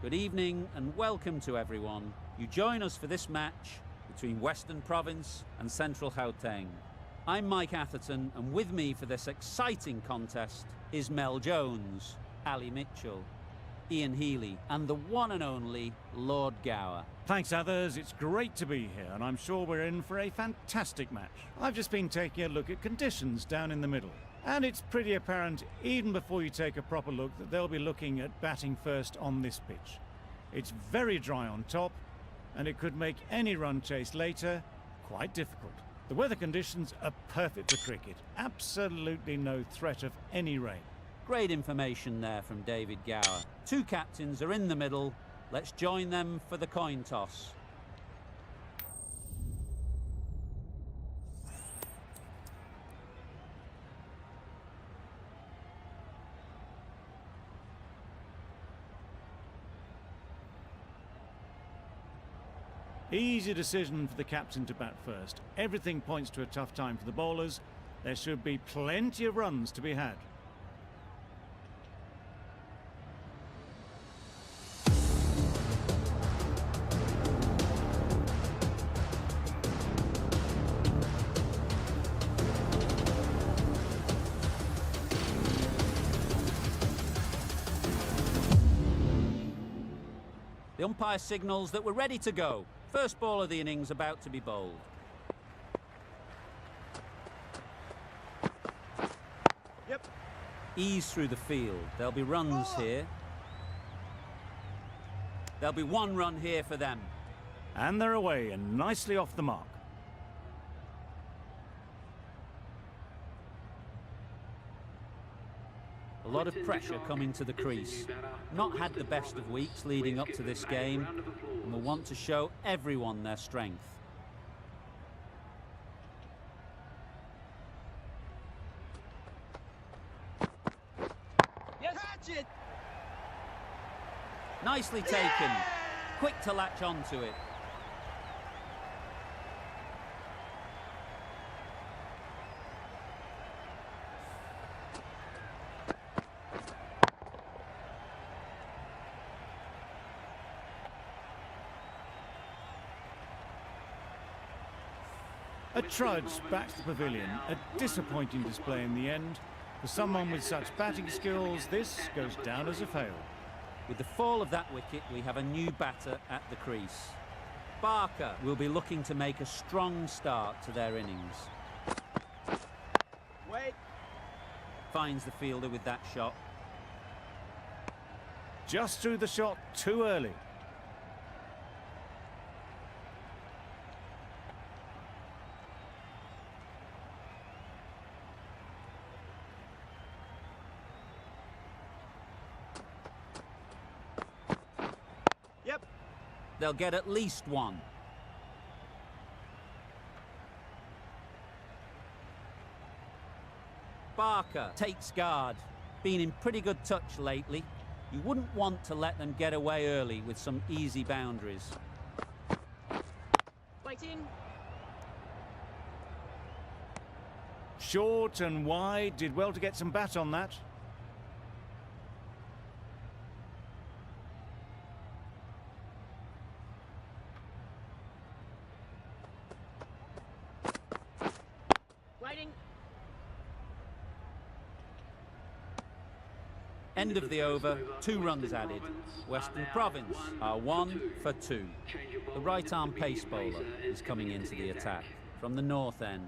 Good evening and welcome to everyone. You join us for this match between Western Province and Central Gauteng. I'm Mike Atherton, and with me for this exciting contest is Mel Jones, Ali Mitchell, Ian Healy and the one and only Lord Gower. Thanks others, it's great to be here and I'm sure we're in for a fantastic match. I've just been taking a look at conditions down in the middle. And it's pretty apparent, even before you take a proper look, that they'll be looking at batting first on this pitch. It's very dry on top, and it could make any run chase later quite difficult. The weather conditions are perfect for cricket. Absolutely no threat of any rain. Great information there from David Gower. Two captains are in the middle. Let's join them for the coin toss. Easy decision for the captain to bat first. Everything points to a tough time for the bowlers. There should be plenty of runs to be had. The umpire signals that we're ready to go. First ball of the innings about to be bowled. Yep. Ease through the field. There'll be runs here. There'll be one run here for them. And they're away and nicely off the mark. A lot of pressure coming to the crease. Not had the best of weeks leading up to this game, and will want to show everyone their strength. Yes. Catch it. Nicely taken. Quick to latch onto it. A trudge back to the pavilion. A disappointing display in the end. For someone with such batting skills, this goes down as a fail. With the fall of that wicket, we have a new batter at the crease. Barker will be looking to make a strong start to their innings. Wait. Finds the fielder with that shot. Just threw the shot too early. Yep. They'll get at least one. Barker takes guard. Been in pretty good touch lately. You wouldn't want to let them get away early with some easy boundaries. Waiting. Short and wide, did well to get some bat on that. Waiting. End of the over, 2 runs added. Western Province are 1 for 2. The right arm pace bowler is coming into the attack from the north end.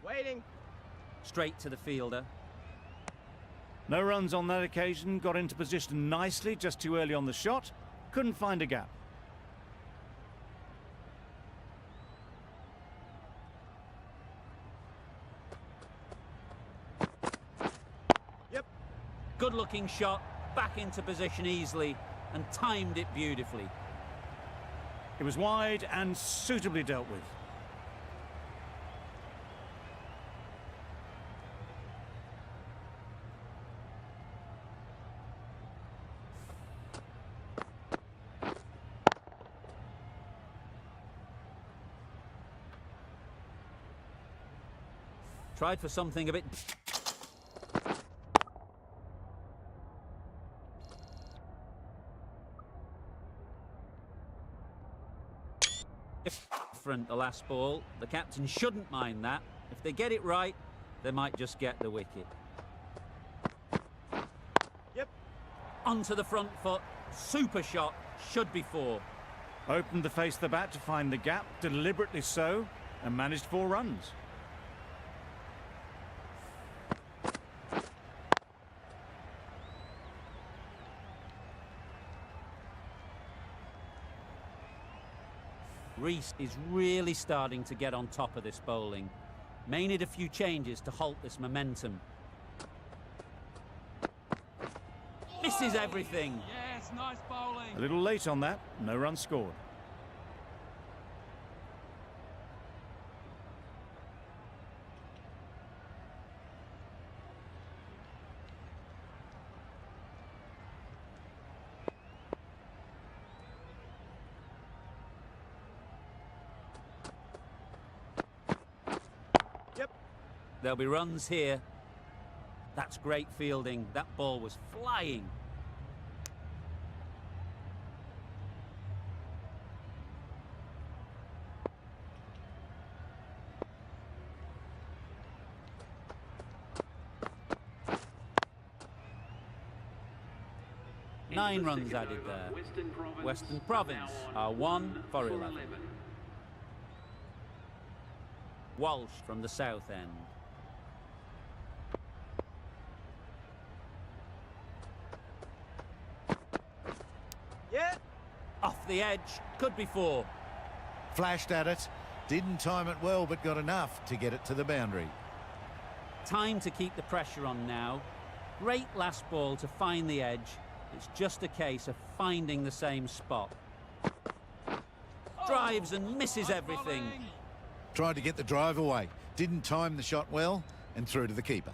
Waiting. Straight to the fielder. No runs on that occasion, got into position nicely, just too early on the shot, couldn't find a gap. Yep. Good looking shot, back into position easily and timed it beautifully. It was wide and suitably dealt with. Tried for something a bit... different the last ball. The captain shouldn't mind that. If they get it right, they might just get the wicket. Yep. Onto the front foot. Super shot. Should be 4. Opened the face of the bat to find the gap, deliberately so, and managed 4 runs. Reese is really starting to get on top of this bowling. May need a few changes to halt this momentum. Misses everything. Yes, nice bowling. A little late on that, no runs scored. Yep. There'll be runs here. That's great fielding. That ball was flying. Nine runs added there. Western Province are 1 for 11. Walsh from the south end. Yeah. Off the edge, could be 4. Flashed at it, didn't time it well, but got enough to get it to the boundary. Time to keep the pressure on now. Great last ball to find the edge. It's just a case of finding the same spot. Drives and misses everything. Tried to get the drive away, didn't time the shot well, and through to the keeper.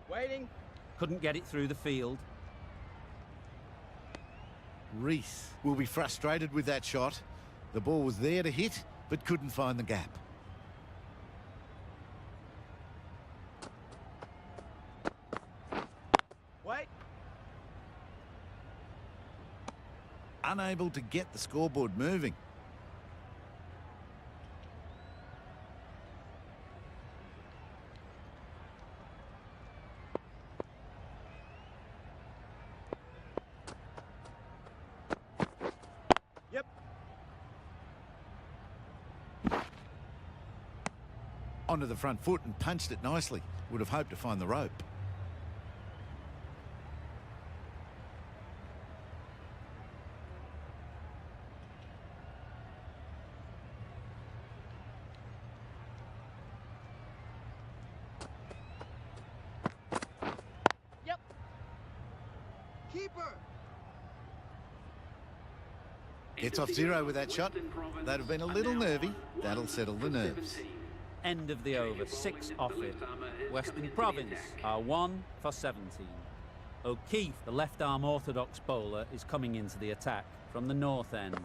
Waiting. Couldn't get it through the field. Reese will be frustrated with that shot. The ball was there to hit, but couldn't find the gap. Wait. Unable to get the scoreboard moving. Yep. Onto the front foot and punched it nicely. Would have hoped to find the rope. Yep. Keeper. Gets off 0 with that shot. That'd have been a little nervy. That'll settle the nerves. End of the over, 6 off it. Western Province are 1 for 17. O'Keefe, the left-arm orthodox bowler, is coming into the attack from the north end.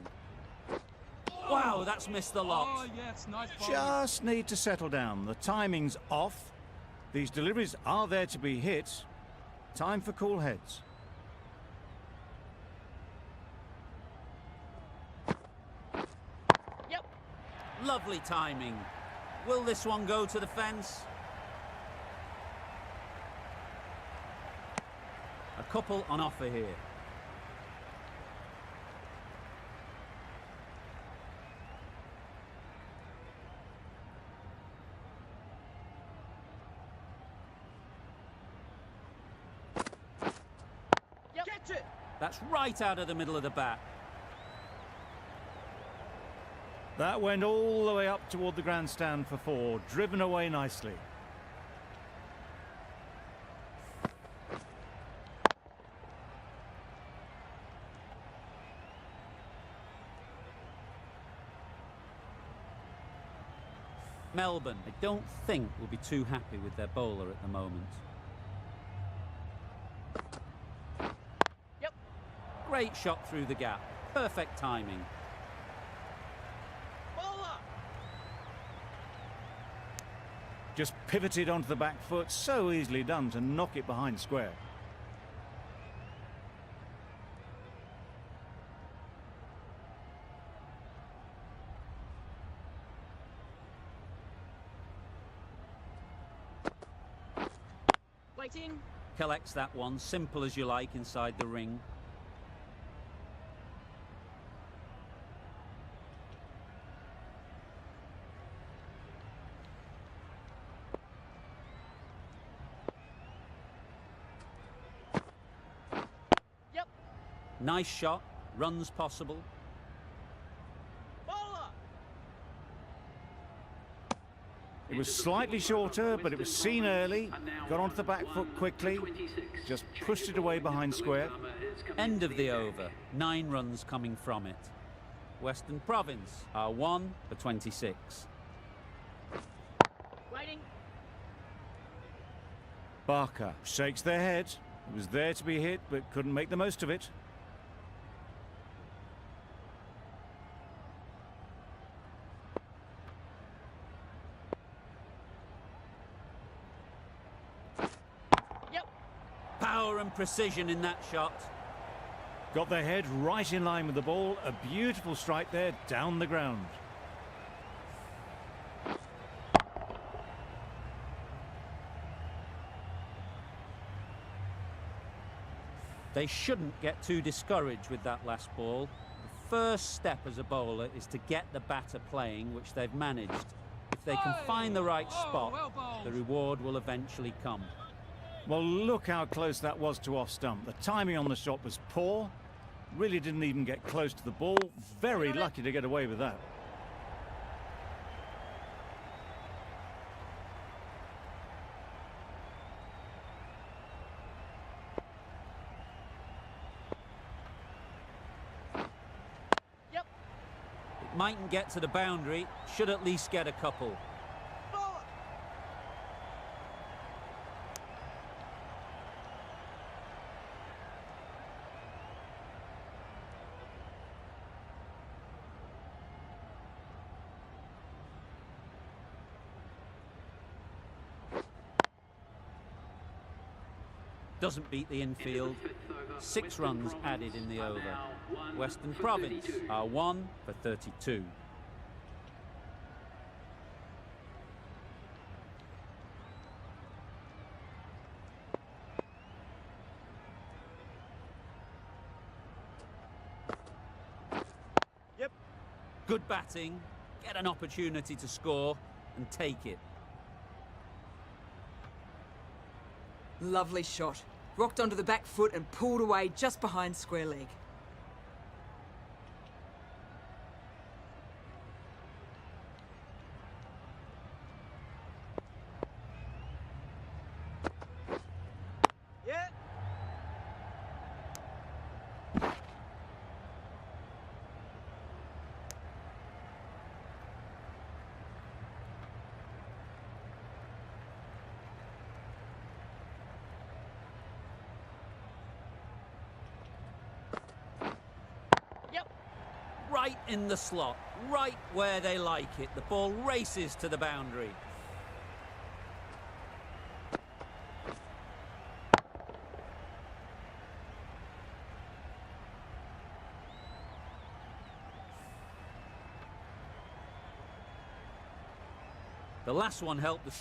Wow, that's missed the lot. Oh, yes, nice bowling. Just need to settle down. The timing's off. These deliveries are there to be hit. Time for cool heads. Yep. Lovely timing. Will this one go to the fence? A couple on offer here. Catch it. That's right out of the middle of the bat. That went all the way up toward the grandstand for 4, driven away nicely. Melbourne, I don't think, will be too happy with their bowler at the moment. Yep. Great shot through the gap. Perfect timing. Bowler. Just pivoted onto the back foot, so easily done to knock it behind square. Waiting. Collects that one, simple as you like, inside the ring. Yep. Nice shot, runs possible. Bowler. It was slightly shorter, but it was seen early, got onto the back foot quickly, just pushed it away behind square. End of the over, 9 runs coming from it. Western Province are 1 for 26. Waiting. Barker shakes their head. It was there to be hit, but couldn't make the most of it. Yep. Power and precision in that shot. Got their head right in line with the ball. A beautiful strike there, down the ground. They shouldn't get too discouraged with that last ball. The first step as a bowler is to get the batter playing, which they've managed. If they can find the right spot, well bowled. the reward will eventually come. Well, look how close that was to off stump. The timing on the shot was poor. Really didn't even get close to the ball. Very lucky to get away with that. Yep. It mightn't get to the boundary, should at least get a couple. Bowler. Doesn't beat the infield. 6 runs added in the over. Western Province are 1 for 32. Yep. Good batting, get an opportunity to score and take it. Lovely shot. Rocked onto the back foot and pulled away just behind square leg. Yeah. Yep. Right in the slot, right where they like it. The ball races to the boundary. The last one helped the...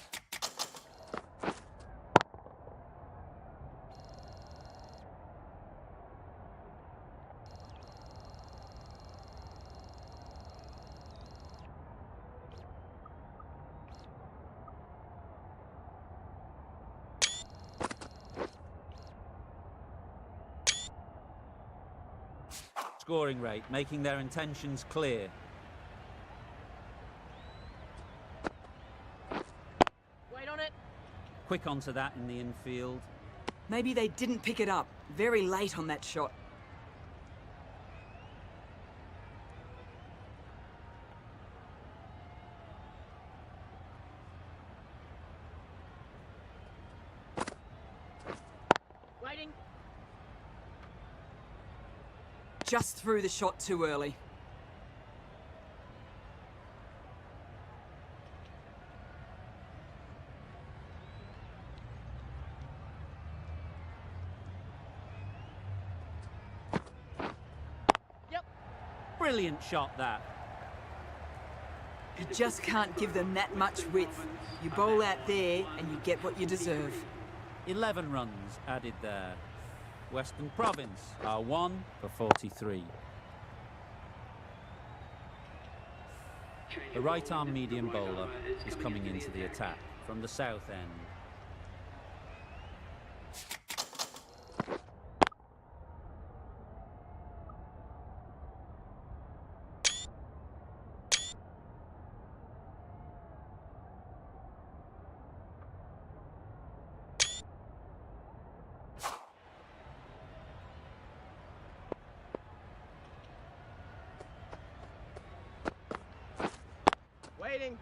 scoring rate, making their intentions clear. Wait on it. Quick onto that in the infield. Maybe they didn't pick it up. Very late on that shot. Waiting. Just threw the shot too early. Yep. Brilliant shot that. You just can't give them that much width. You bowl out there and you get what you deserve. 11 runs added there. Western Province are 1 for 43. The right-arm medium bowler is coming into the attack from the south end. Waiting.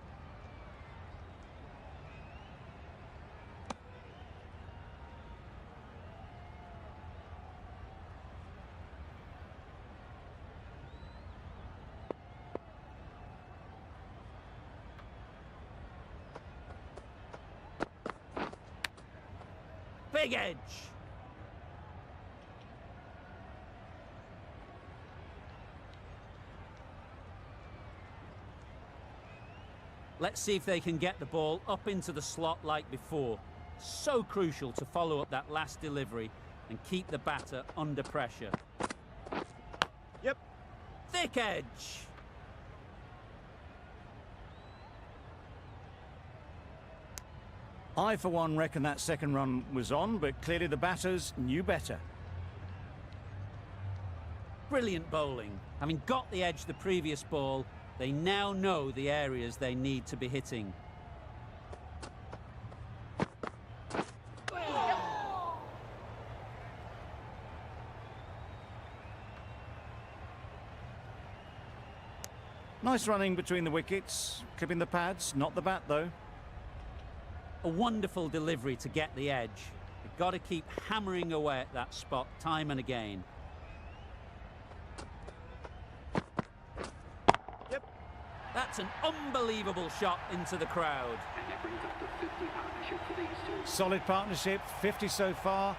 Big edge. Let's see if they can get the ball up into the slot like before. So crucial to follow up that last delivery and keep the batter under pressure. Yep. Thick edge. I, for one, reckon that second run was on, but clearly the batters knew better. Brilliant bowling. Having got the edge the previous ball, they now know the areas they need to be hitting. Nice running between the wickets, clipping the pads, not the bat though. A wonderful delivery to get the edge. You've got to keep hammering away at that spot time and again. Yep. That's an unbelievable shot into the crowd. Solid partnership, 50 so far.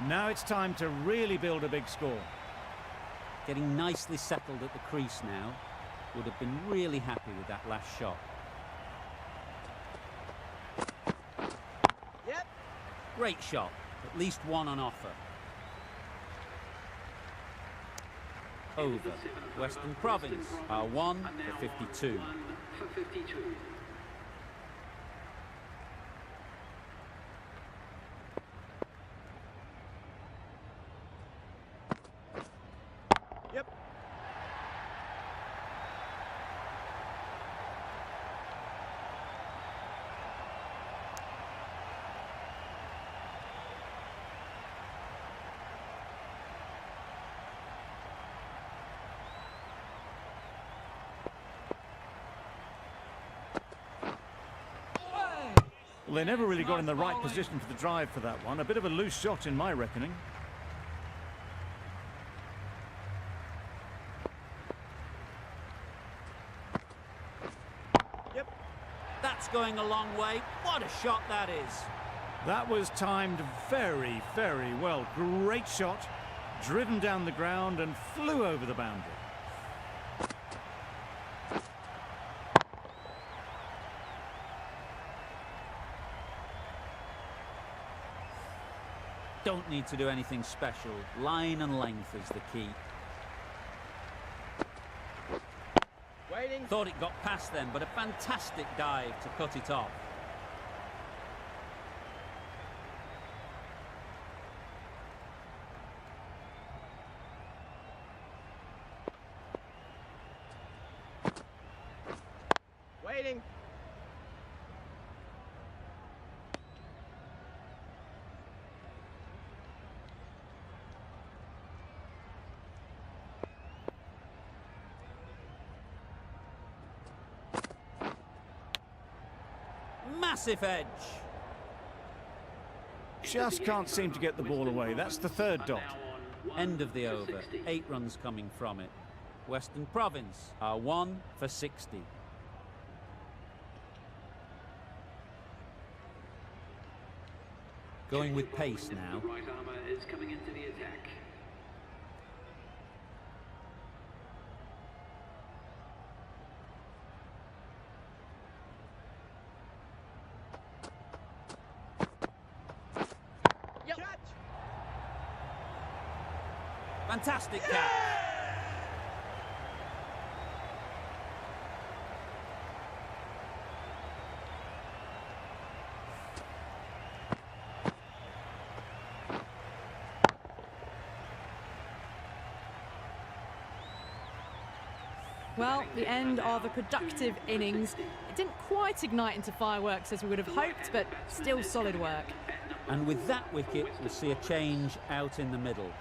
Now it's time to really build a big score. Getting nicely settled at the crease now. Would have been really happy with that last shot. Yep. Great shot. At least one on offer. Over. Western Province are 1 for 52. Yep. Well, they never really got in the right position for the drive for that one. A bit of a loose shot in my reckoning. Yep. That's going a long way. What a shot that is. That was timed very, very well. Great shot, driven down the ground and flew over the boundary. Don't need to do anything special. Line and length is the key. Waiting. Thought it got past them, but a fantastic dive to cut it off. Waiting. Massive edge. Just can't seem to get the ball away. That's the third dot. End of the over. 8 runs coming from it. Western Province are 1 for 60. Going with pace now. Right armour is coming into the attack. Yep. Catch. Fantastic catch. Well, the end of a productive innings. It didn't quite ignite into fireworks as we would have hoped, but still solid work. And with that wicket, we'll see a change out in the middle.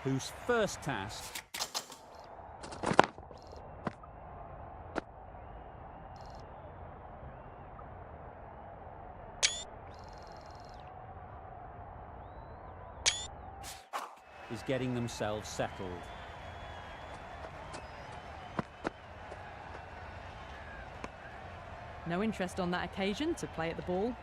Whose first task is getting themselves settled. No interest on that occasion to play at the ball.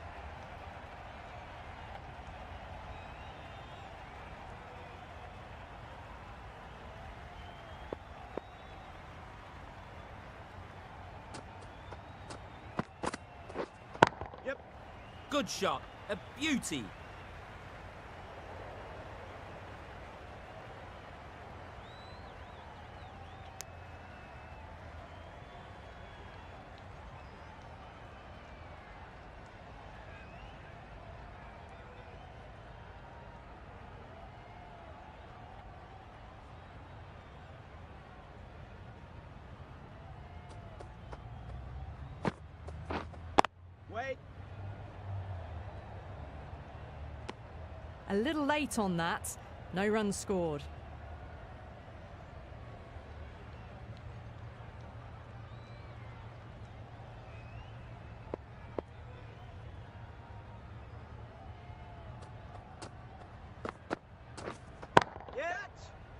Yep. Good shot, a beauty. Wait. A little late on that. No runs scored. Yet.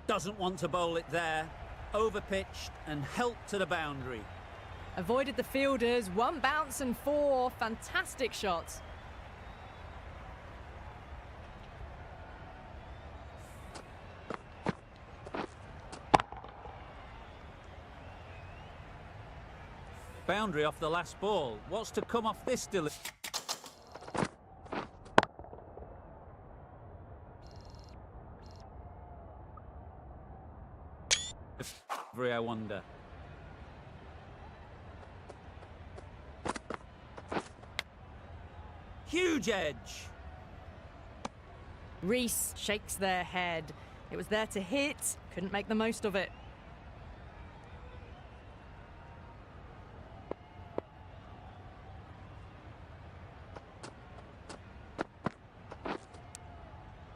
Doesn't want to bowl it there. Overpitched and helped to the boundary. Avoided the fielders, 1 bounce and 4. Fantastic shots. Boundary off the last ball. What's to come off this delivery? I wonder. Huge edge. Reese shakes their head. It was there to hit, couldn't make the most of it.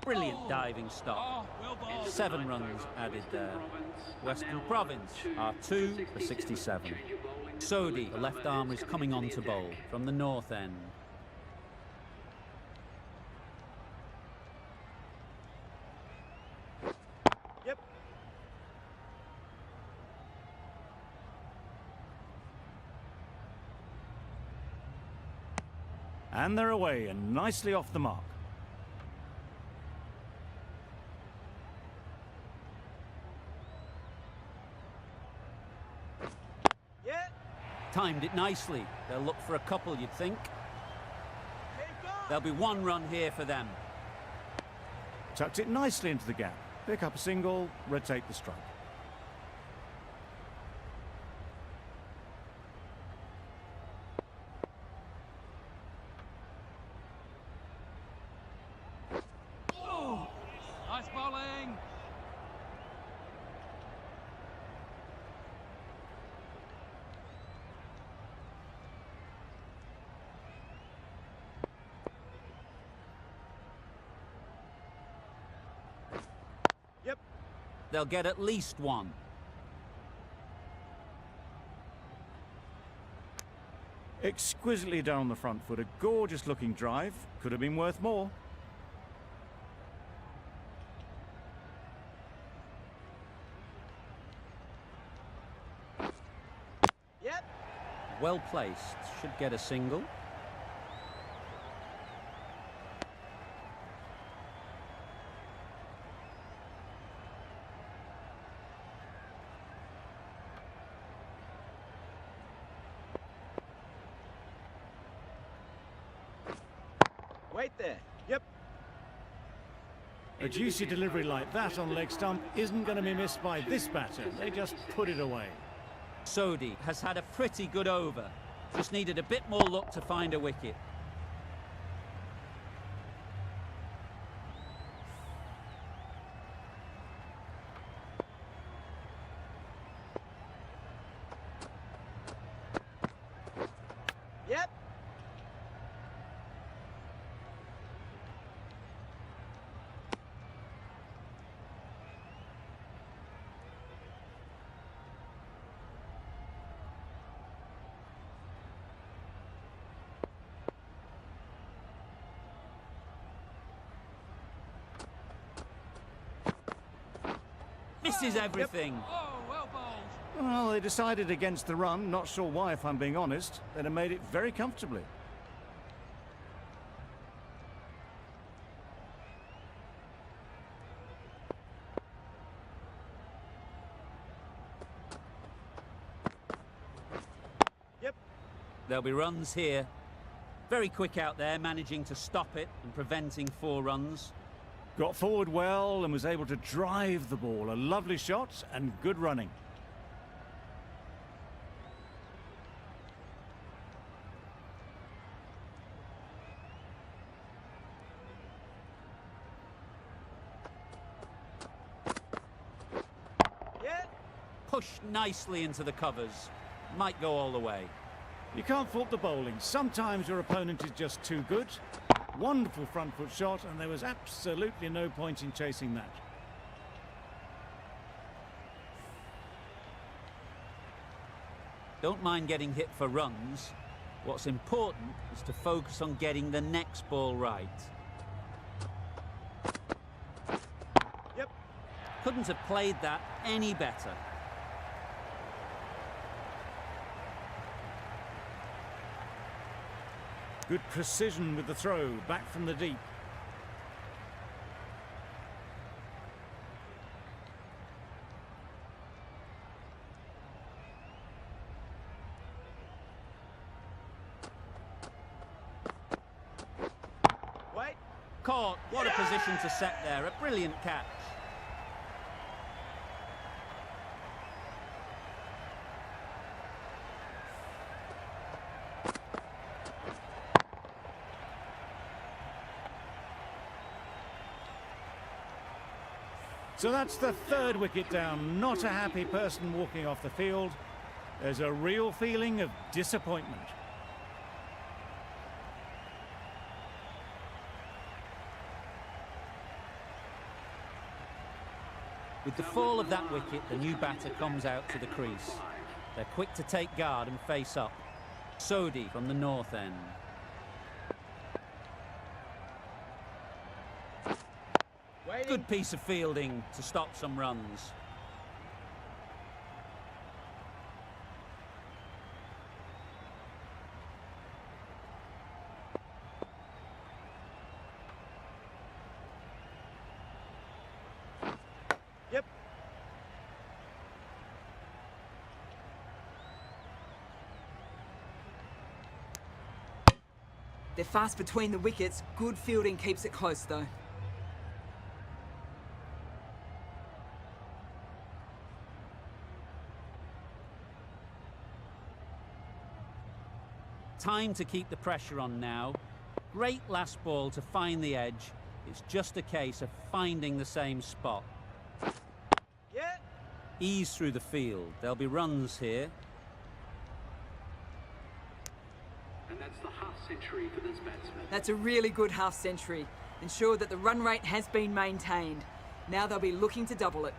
Brilliant diving stop. Oh, well bowled. 7 runs added there. Western Province are 2 for 67. Sodhi, the left arm, is coming on to bowl from the north end. Yep. And they're away and nicely off the mark. Yet. Timed it nicely. They'll look for a couple, you'd think. Take off. There'll be 1 run here for them. Tucked it nicely into the gap. Pick up a single, rotate the strike. Nice bowling. Yep. They'll get at least one. Exquisitely done on the front foot. A gorgeous looking drive. Could have been worth more. Yep. Well placed. Should get a single. Wait there. Yep. A juicy delivery like that on leg stump isn't going to be missed by this batter. They just put it away. Sodhi has had a pretty good over. Just needed a bit more luck to find a wicket. Yep. Misses everything. Oh, well bowled. Well, they decided against the run. Not sure why, if I'm being honest. They'd have made it very comfortably. Yep. There'll be runs here. Very quick out there, managing to stop it and preventing 4 runs. Got forward well and was able to drive the ball. A lovely shot and good running. Yeah. Pushed nicely into the covers. Might go all the way. You can't fault the bowling. Sometimes your opponent is just too good. Wonderful front foot shot, and there was absolutely no point in chasing that. Don't mind getting hit for runs. What's important is to focus on getting the next ball right. Yep. Couldn't have played that any better. Good precision with the throw, back from the deep. Wait. Caught. What a position to set there. A brilliant catch. So that's the 3rd wicket down. Not a happy person walking off the field. There's a real feeling of disappointment. With the fall of that wicket, the new batter comes out to the crease. They're quick to take guard and face up. Sodhi from the north end. Waiting. Good piece of fielding to stop some runs. Yep. They're fast between the wickets. Good fielding keeps it close, though. Time to keep the pressure on now. Great last ball to find the edge. It's just a case of finding the same spot. Yeah. Ease through the field. There'll be runs here. And that's the half century for this batsman. That's a really good half century. Ensure that the run rate has been maintained. Now they'll be looking to double it.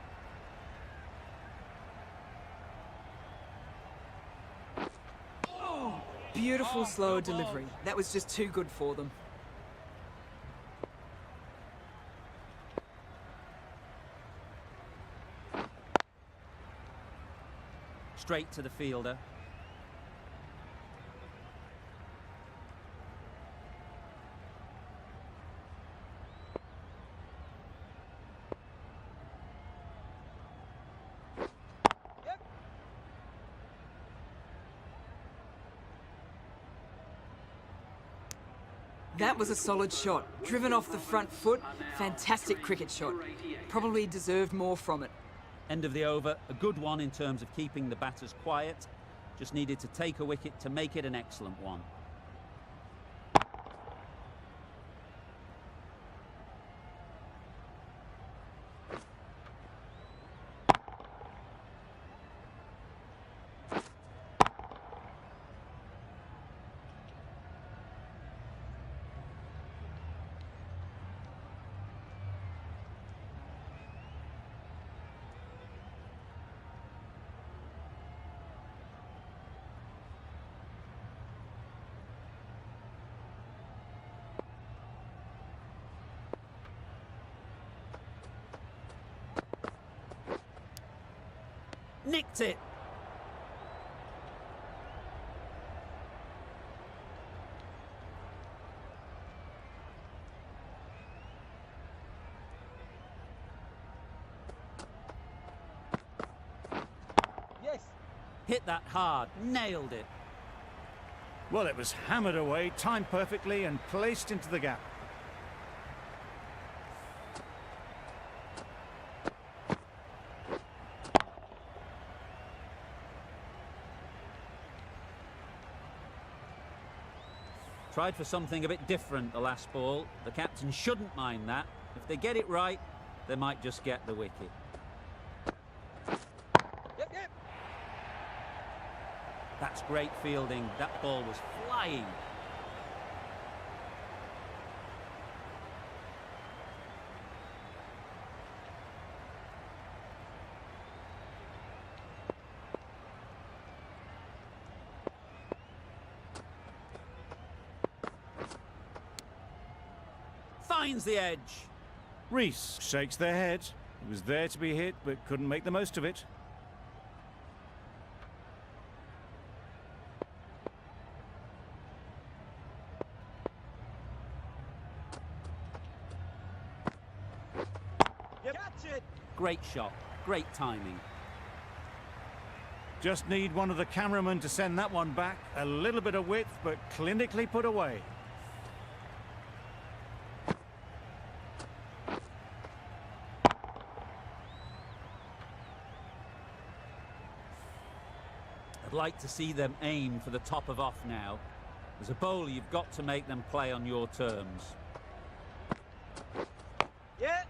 Beautiful slower delivery. That was just too good for them. Straight to the fielder. Yep. That was a solid shot. Driven off the front foot. Fantastic cricket shot. Probably deserved more from it. End of the over. A good one in terms of keeping the batters quiet. Just needed to take a wicket to make it an excellent one. Nicked it. Yes. Hit that hard. Nailed it. Well, it was hammered away, timed perfectly and placed into the gap. Tried for something a bit different the last ball. The captain shouldn't mind that. If they get it right, they might just get the wicket. Yep, yep. That's great fielding. That ball was flying. Finds the edge. Reese shakes their head. He was there to be hit, but couldn't make the most of it. Yep. Catch it. Great shot. Great timing. Just need one of the cameramen to send that one back. A little bit of width, but clinically put away. I'd like to see them aim for the top of off now. As a bowler, you've got to make them play on your terms. Yeah.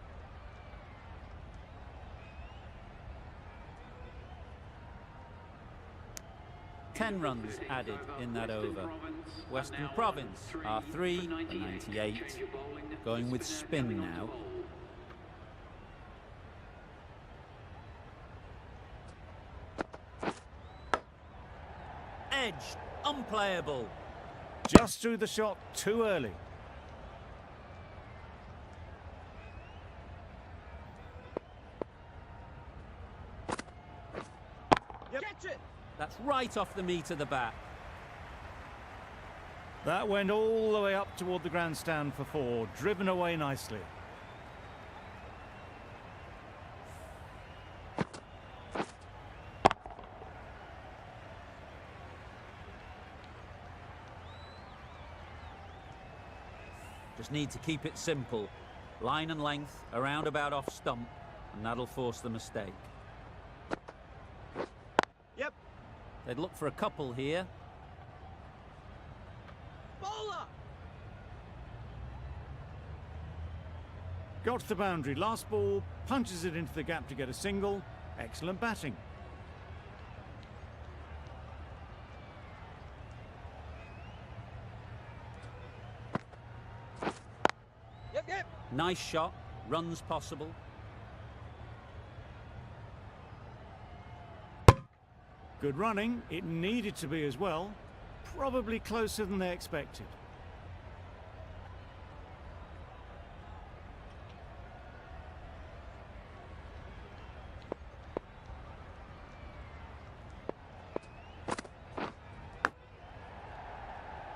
Ten runs added in that over. Western Province are 3 and 98. Going with spin now. Edge, unplayable. Just threw the shot too early. Yep. Catch it. That's right off the meat of the bat. That went all the way up toward the grandstand for 4, driven away nicely. Just need to keep it simple. Line and length, a roundabout off stump, and that'll force the mistake. Yep. They'd look for a couple here. Bowler. Got to the boundary. Last ball, punches it into the gap to get a single. Excellent batting. Yep, yep. Nice shot, runs possible. Good running. It needed to be as well. Probably closer than they expected.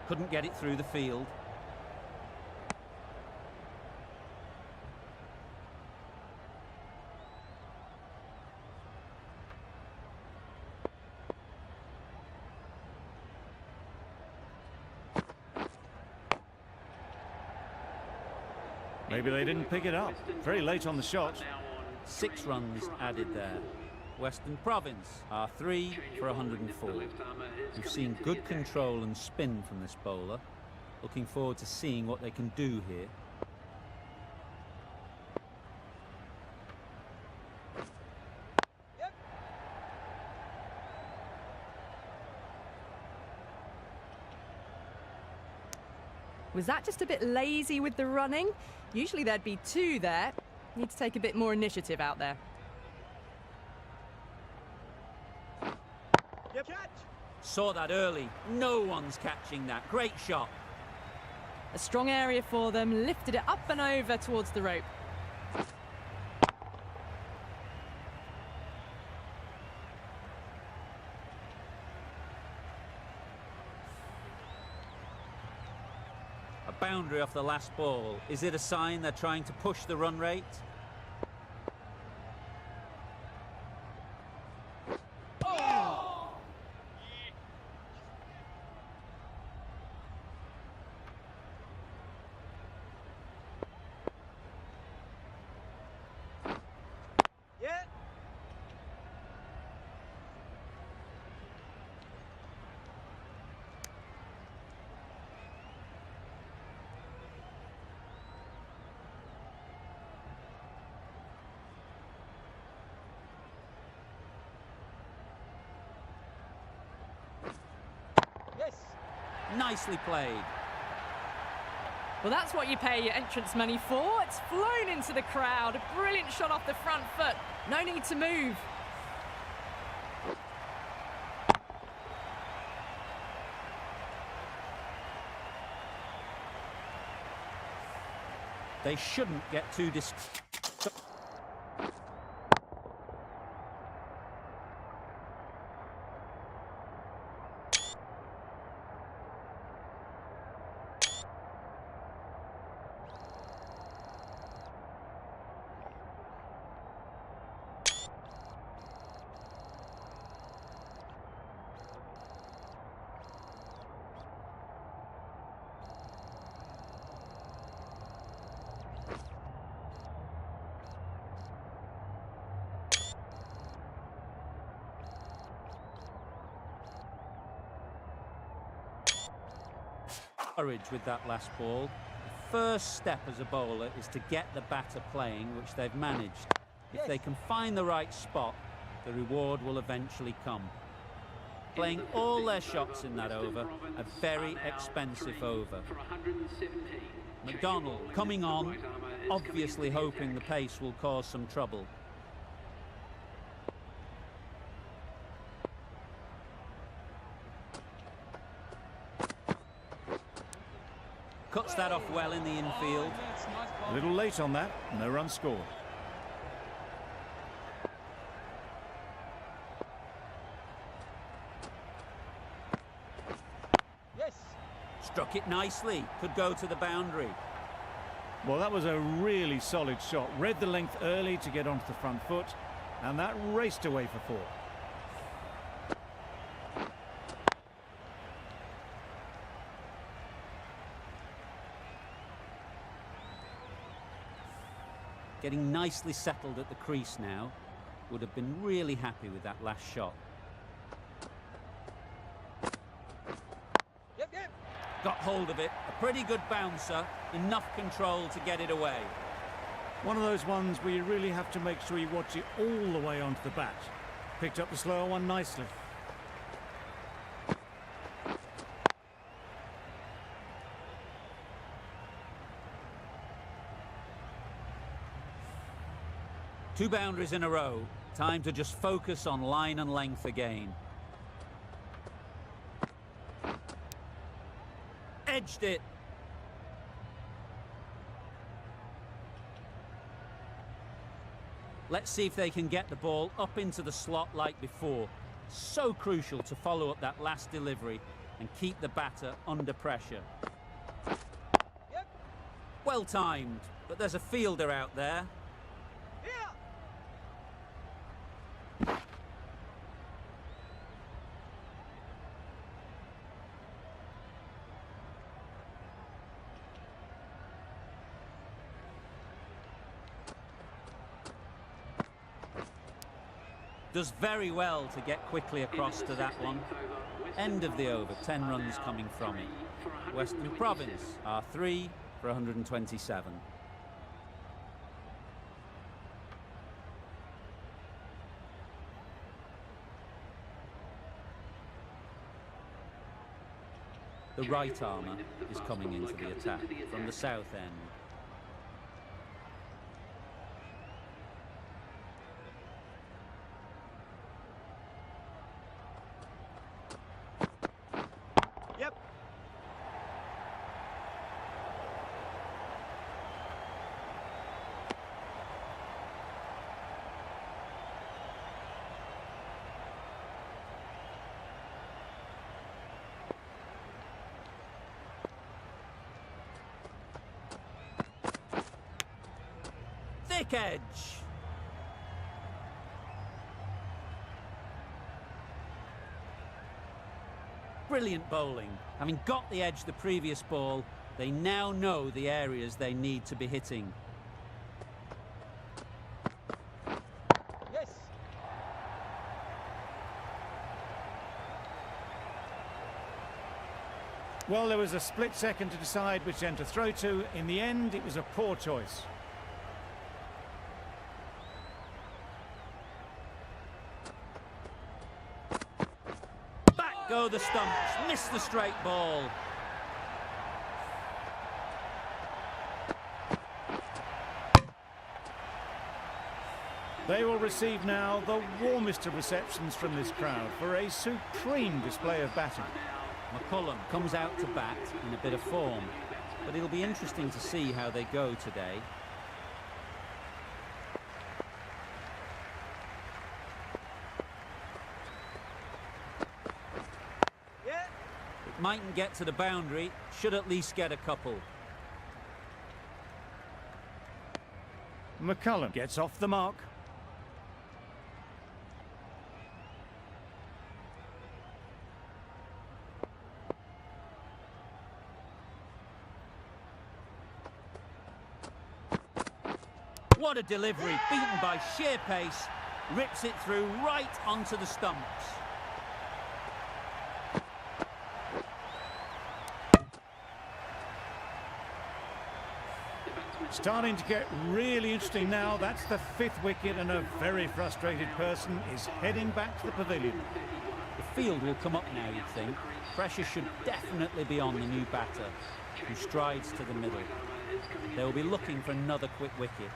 Couldn't get it through the field. Maybe they didn't pick it up. Very late on the shot. 6 runs added there. Western Province are 3 for 104. We've seen good control and spin from this bowler. Looking forward to seeing what they can do here. Yep. Was that just a bit lazy with the running? Usually there'd be 2 there. Need to take a bit more initiative out there. Yep. Catch. Saw that early. No one's catching that. Great shot. A strong area for them, lifted it up and over towards the rope. A boundary off the last ball. Is it a sign they're trying to push the run rate? Yeah. Yes. Nicely played. Well, that's what you pay your entrance money for. It's flown into the crowd. A brilliant shot off the front foot. No need to move. They shouldn't get too courage with that last ball. The first step as a bowler is to get the batter playing, which they've managed. If they can find the right spot, the reward will eventually come. Playing all their shots in that over, a very expensive over. McDonald coming on, obviously hoping the pace will cause some trouble. Cuts that off well in the infield. A little late on that. No run scored. Yes. Struck it nicely. Could go to the boundary. Well, that was a really solid shot. Read the length early to get onto the front foot, and that raced away for 4. Getting nicely settled at the crease now. Would have been really happy with that last shot. Yep, yep. Got hold of it. A pretty good bouncer. Enough control to get it away. One of those ones where you really have to make sure you watch it all the way onto the bat. Picked up the slower one nicely. Two boundaries in a row. Time to just focus on line and length again. Edged it. Let's see if they can get the ball up into the slot like before. So crucial to follow up that last delivery and keep the batter under pressure. Yep. Well timed, but there's a fielder out there. Here. Does very well to get quickly across to that one. End of the over, 10 runs coming from it. Western Province are 3 for 127. The right armour is coming into the attack from the south end. Yep. Thick edge. Brilliant bowling. Having got the edge the previous ball, they now know the areas they need to be hitting. Yes. Well, there was a split second to decide which end to throw to. In the end, it was a poor choice. Back go the stumps. Missed the straight ball. They will receive now the warmest of receptions from this crowd for a supreme display of batting. McCullum comes out to bat in a bit of form, but it'll be interesting to see how they go today. Yeah. It mightn't get to the boundary, should at least get a couple. McCullum gets off the mark. What a delivery, beaten by sheer pace, rips it through right onto the stumps. Starting to get really interesting now. That's the 5th wicket and a very frustrated person is heading back to the pavilion. The field will come up now, you'd think. Pressure should definitely be on the new batter, who strides to the middle. They'll be looking for another quick wicket.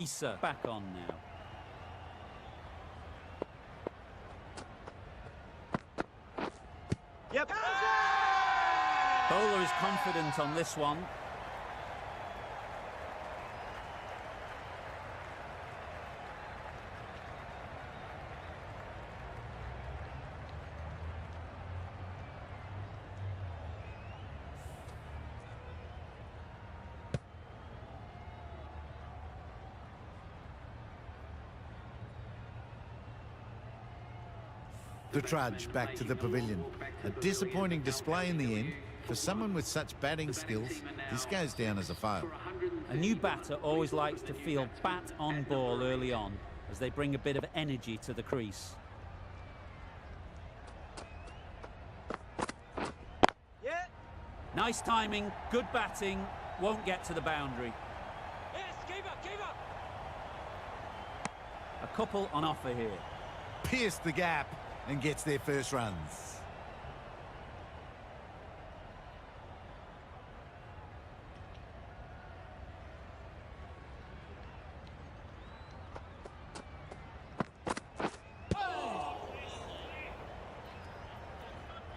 Issa back on now. Yep. Bowler is confident on this one. The trudge back to the pavilion. A disappointing display in the end. For someone with such batting skills, this goes down as a fail. A new batter always likes to feel bat on ball early on, as they bring a bit of energy to the crease. Yeah. Nice timing, good batting, won't get to the boundary. Yes, keep up, keep up. A couple on offer here. Pierced the gap and gets their first runs.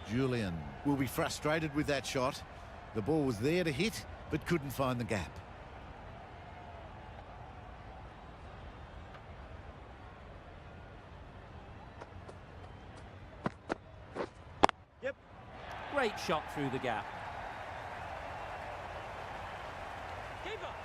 Julian will be frustrated with that shot. The ball was there to hit, but couldn't find the gap. Yep. Great shot through the gap. Keep up.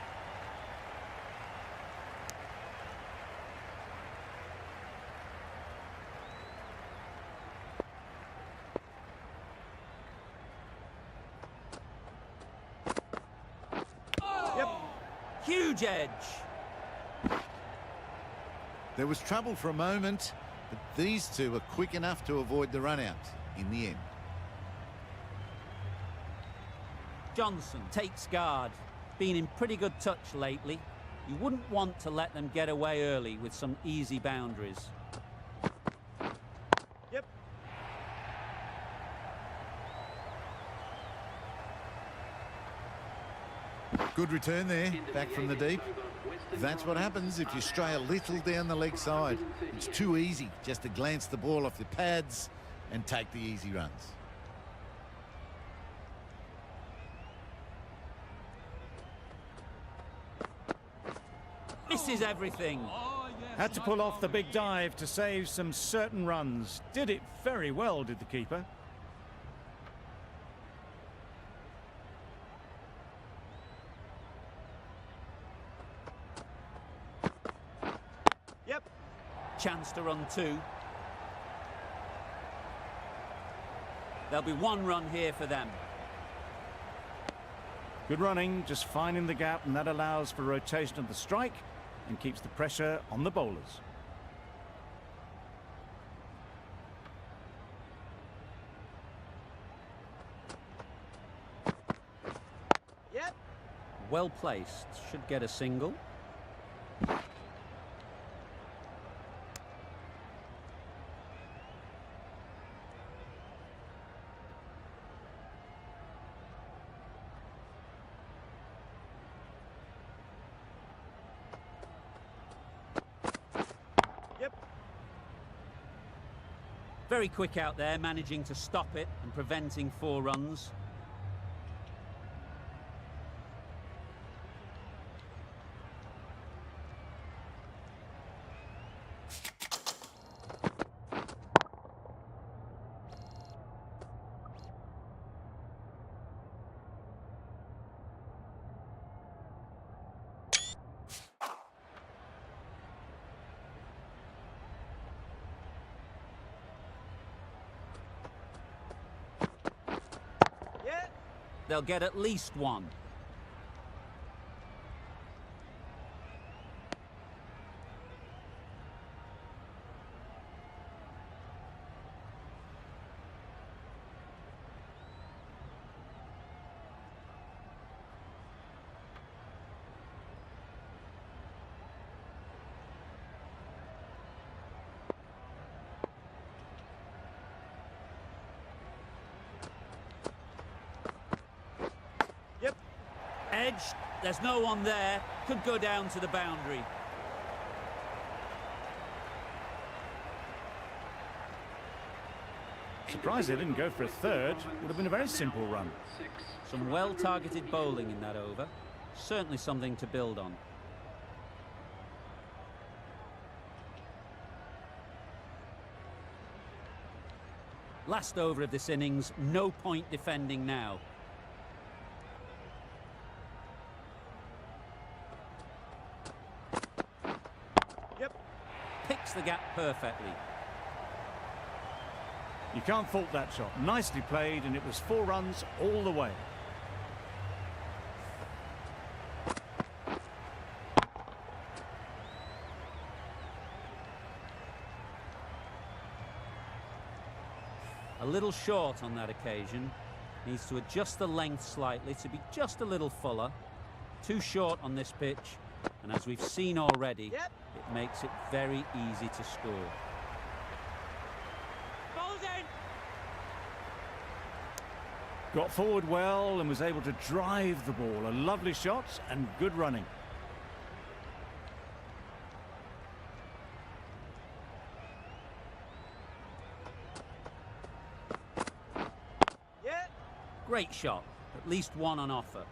Yep. Huge edge. There was trouble for a moment, but these two were quick enough to avoid the run out in the end. Johnson takes guard. Been in pretty good touch lately. You wouldn't want to let them get away early with some easy boundaries. Yep. Good return there, back from the deep. That's what happens if you stray a little down the leg side. It's too easy just to glance the ball off the pads and take the easy runs. Misses everything. Had to pull off the big dive to save some certain runs. Did it very well, did the keeper. Yep. Chance to run two. There'll be one run here for them. Good running, just finding the gap, and that allows for rotation of the strike and keeps the pressure on the bowlers. Yep. Well placed. Should get a single. Yep. Very quick out there, managing to stop it and preventing 4 runs. Yeah. They'll get at least one. Yep. Edge, there's no one there. Could go down to the boundary. Surprised they didn't go for a third. Would have been a very simple run. Some well-targeted bowling in that over. Certainly something to build on. Last over of this innings, no point defending now. Yep. Picks the gap perfectly. You can't fault that shot. Nicely played, and it was 4 runs all the way. A little short on that occasion. Needs to adjust the length slightly to be just a little fuller. Too short on this pitch, and as we've seen already, Yep. it makes it very easy to score. Ball's in. Got forward well and was able to drive the ball. A lovely shot and good running. Yeah. Great shot, at least one on offer.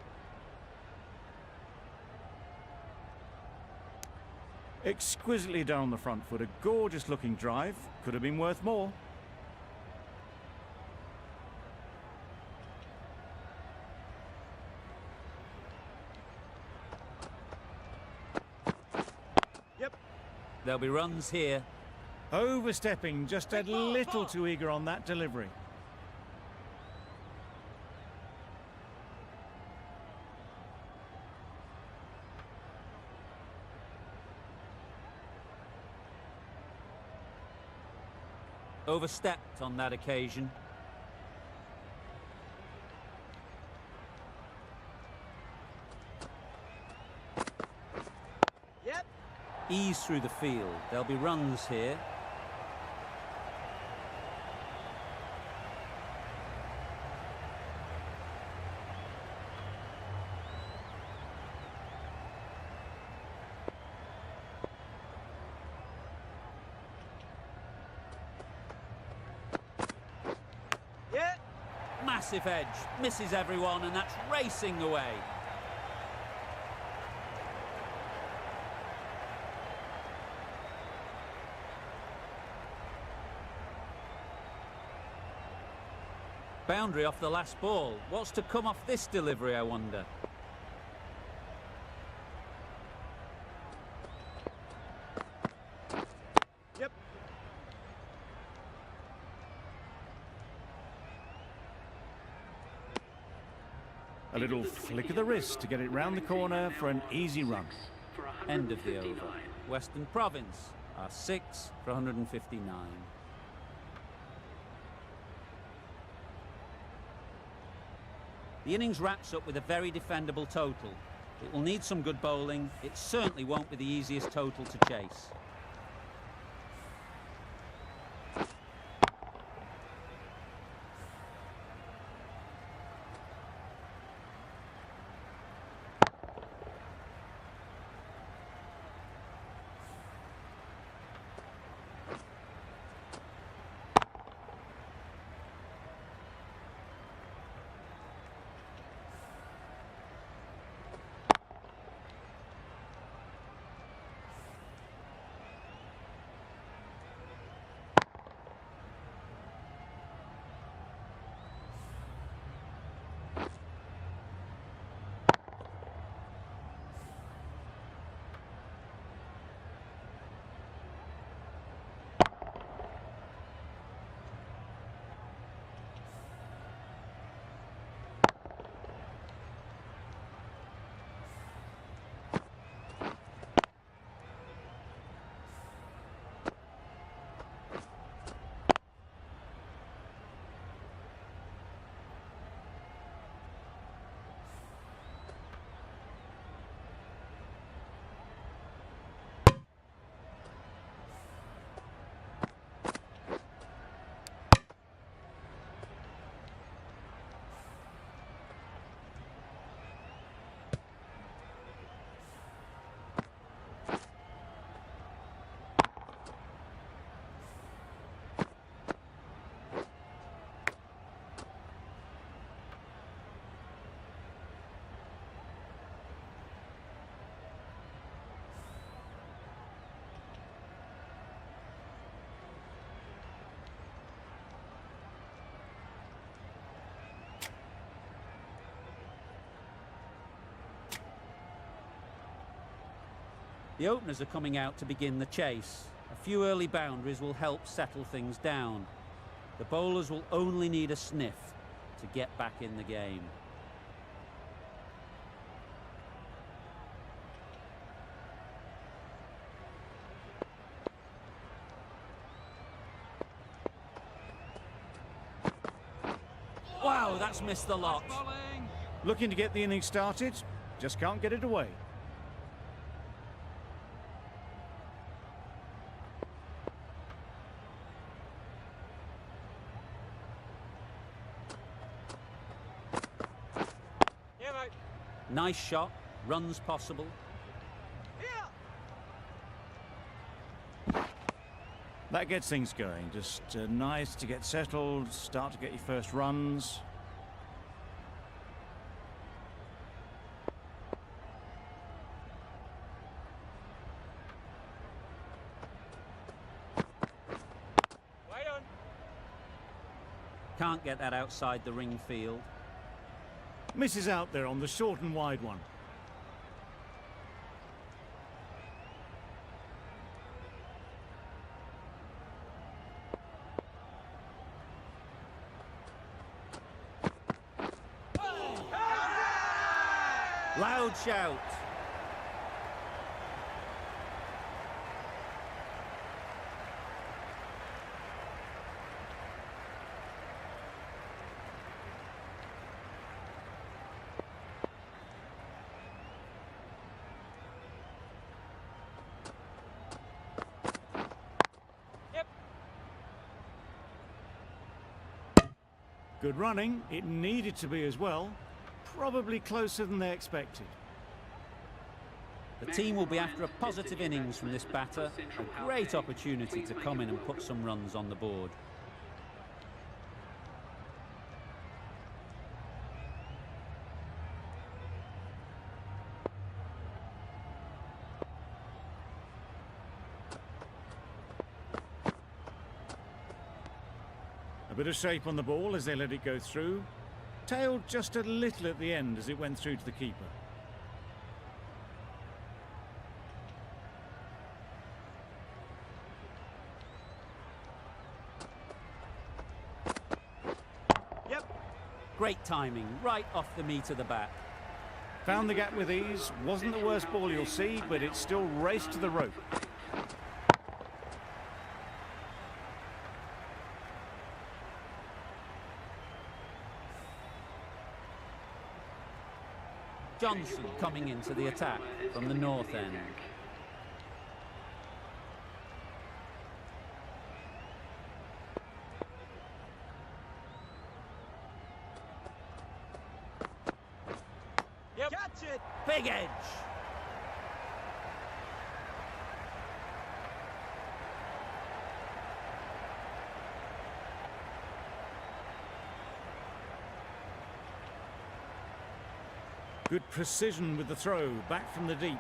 Exquisitely down the front foot. A gorgeous looking drive. Could have been worth more. Yep. There'll be runs here. Overstepping, just a little too eager on that delivery. Overstepped on that occasion. Yep. Ease through the field. There'll be runs here. Yeah. Massive edge. Misses everyone, and that's racing away. Boundary off the last ball. What's to come off this delivery, I wonder? Yep. A little flick of the wrist to get it round the corner for an easy run. End of the over. Western Province are 6 for 159. The innings wraps up with a very defendable total. It will need some good bowling. It certainly won't be the easiest total to chase. The openers are coming out to begin the chase. A few early boundaries will help settle things down. The bowlers will only need a sniff to get back in the game. Wow, that's missed the lot. Bowling. Looking to get the innings started, just can't get it away. Yeah, mate. Nice shot, runs possible. Here. That gets things going. Just nice to get settled, start to get your first runs. Wait on. Can't get that outside the ring field. Misses out there on the short and wide one. Loud shout. Yep. Good running. It needed to be as well. Probably closer than they expected. The team will be after a positive innings from this batter. A great opportunity to come in and put some runs on the board. A bit of shape on the ball as they let it go through. Tailed just a little at the end as it went through to the keeper. Yep. Great timing, right off the meat of the bat. Found the gap with ease. Wasn't the worst ball you'll see, but it still raced to the rope. Johnson coming into the attack from the north end. Yep. Catch it. Big edge. Good precision with the throw, back from the deep.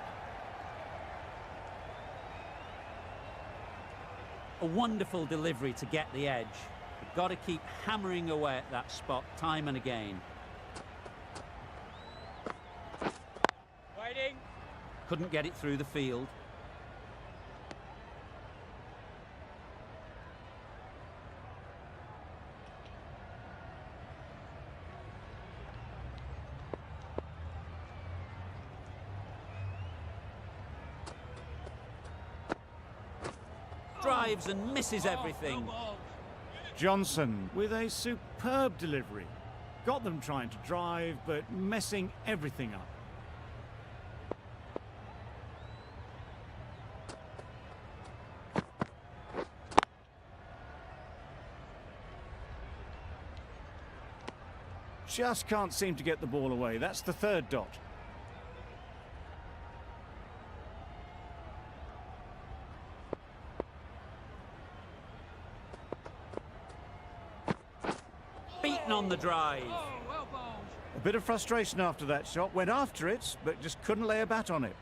A wonderful delivery to get the edge. You've got to keep hammering away at that spot time and again. Waiting. Couldn't get it through the field. Drives and misses everything. No balls. Johnson with a superb delivery. Got them trying to drive, but messing everything up. Just can't seem to get the ball away. That's the third dot. Beaten on the drive. Oh, well bowled. A bit of frustration after that shot. Went after it, but just couldn't lay a bat on it.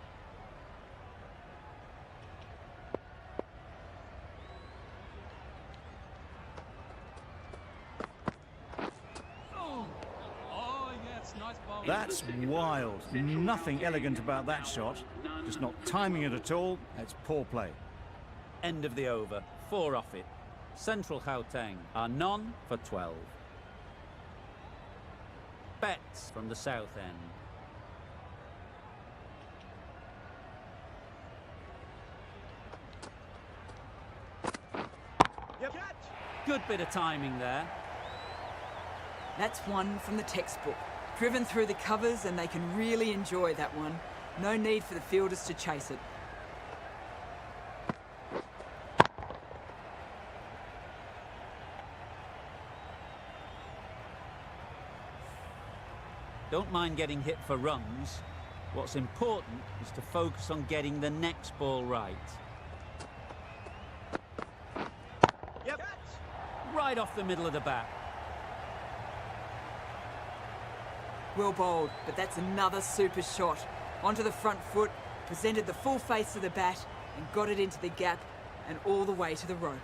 Oh, yes, nice bowling. That's wild. Nothing elegant about that shot. None Just not timing it at all. It's poor play. End of the over. 4 off it. Central Gauteng are none for 12. Betts from the south end. Yep. Good bit of timing there. That's one from the textbook. Driven through the covers and they can really enjoy that one. No need for the fielders to chase it. Don't mind getting hit for runs. What's important is to focus on getting the next ball right. Yep. Right off the middle of the bat. Well bowled, but that's another super shot. Onto the front foot, presented the full face of the bat and got it into the gap and all the way to the rope.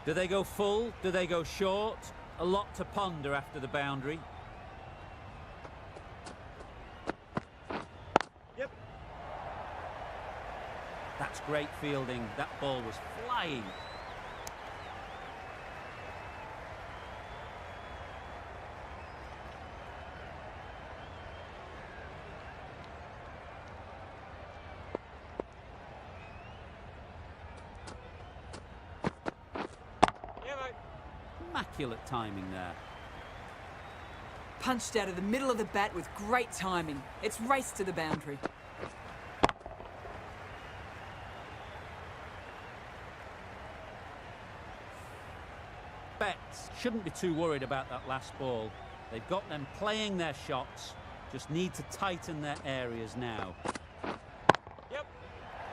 Do they go full? Do they go short? A lot to ponder after the boundary. Yep. That's great fielding. That ball was flying. Yeah, mate. Immaculate timing there. Punched out of the middle of the bat with great timing. It's raced to the boundary. Betts shouldn't be too worried about that last ball. They've got them playing their shots. Just need to tighten their areas now. Yep.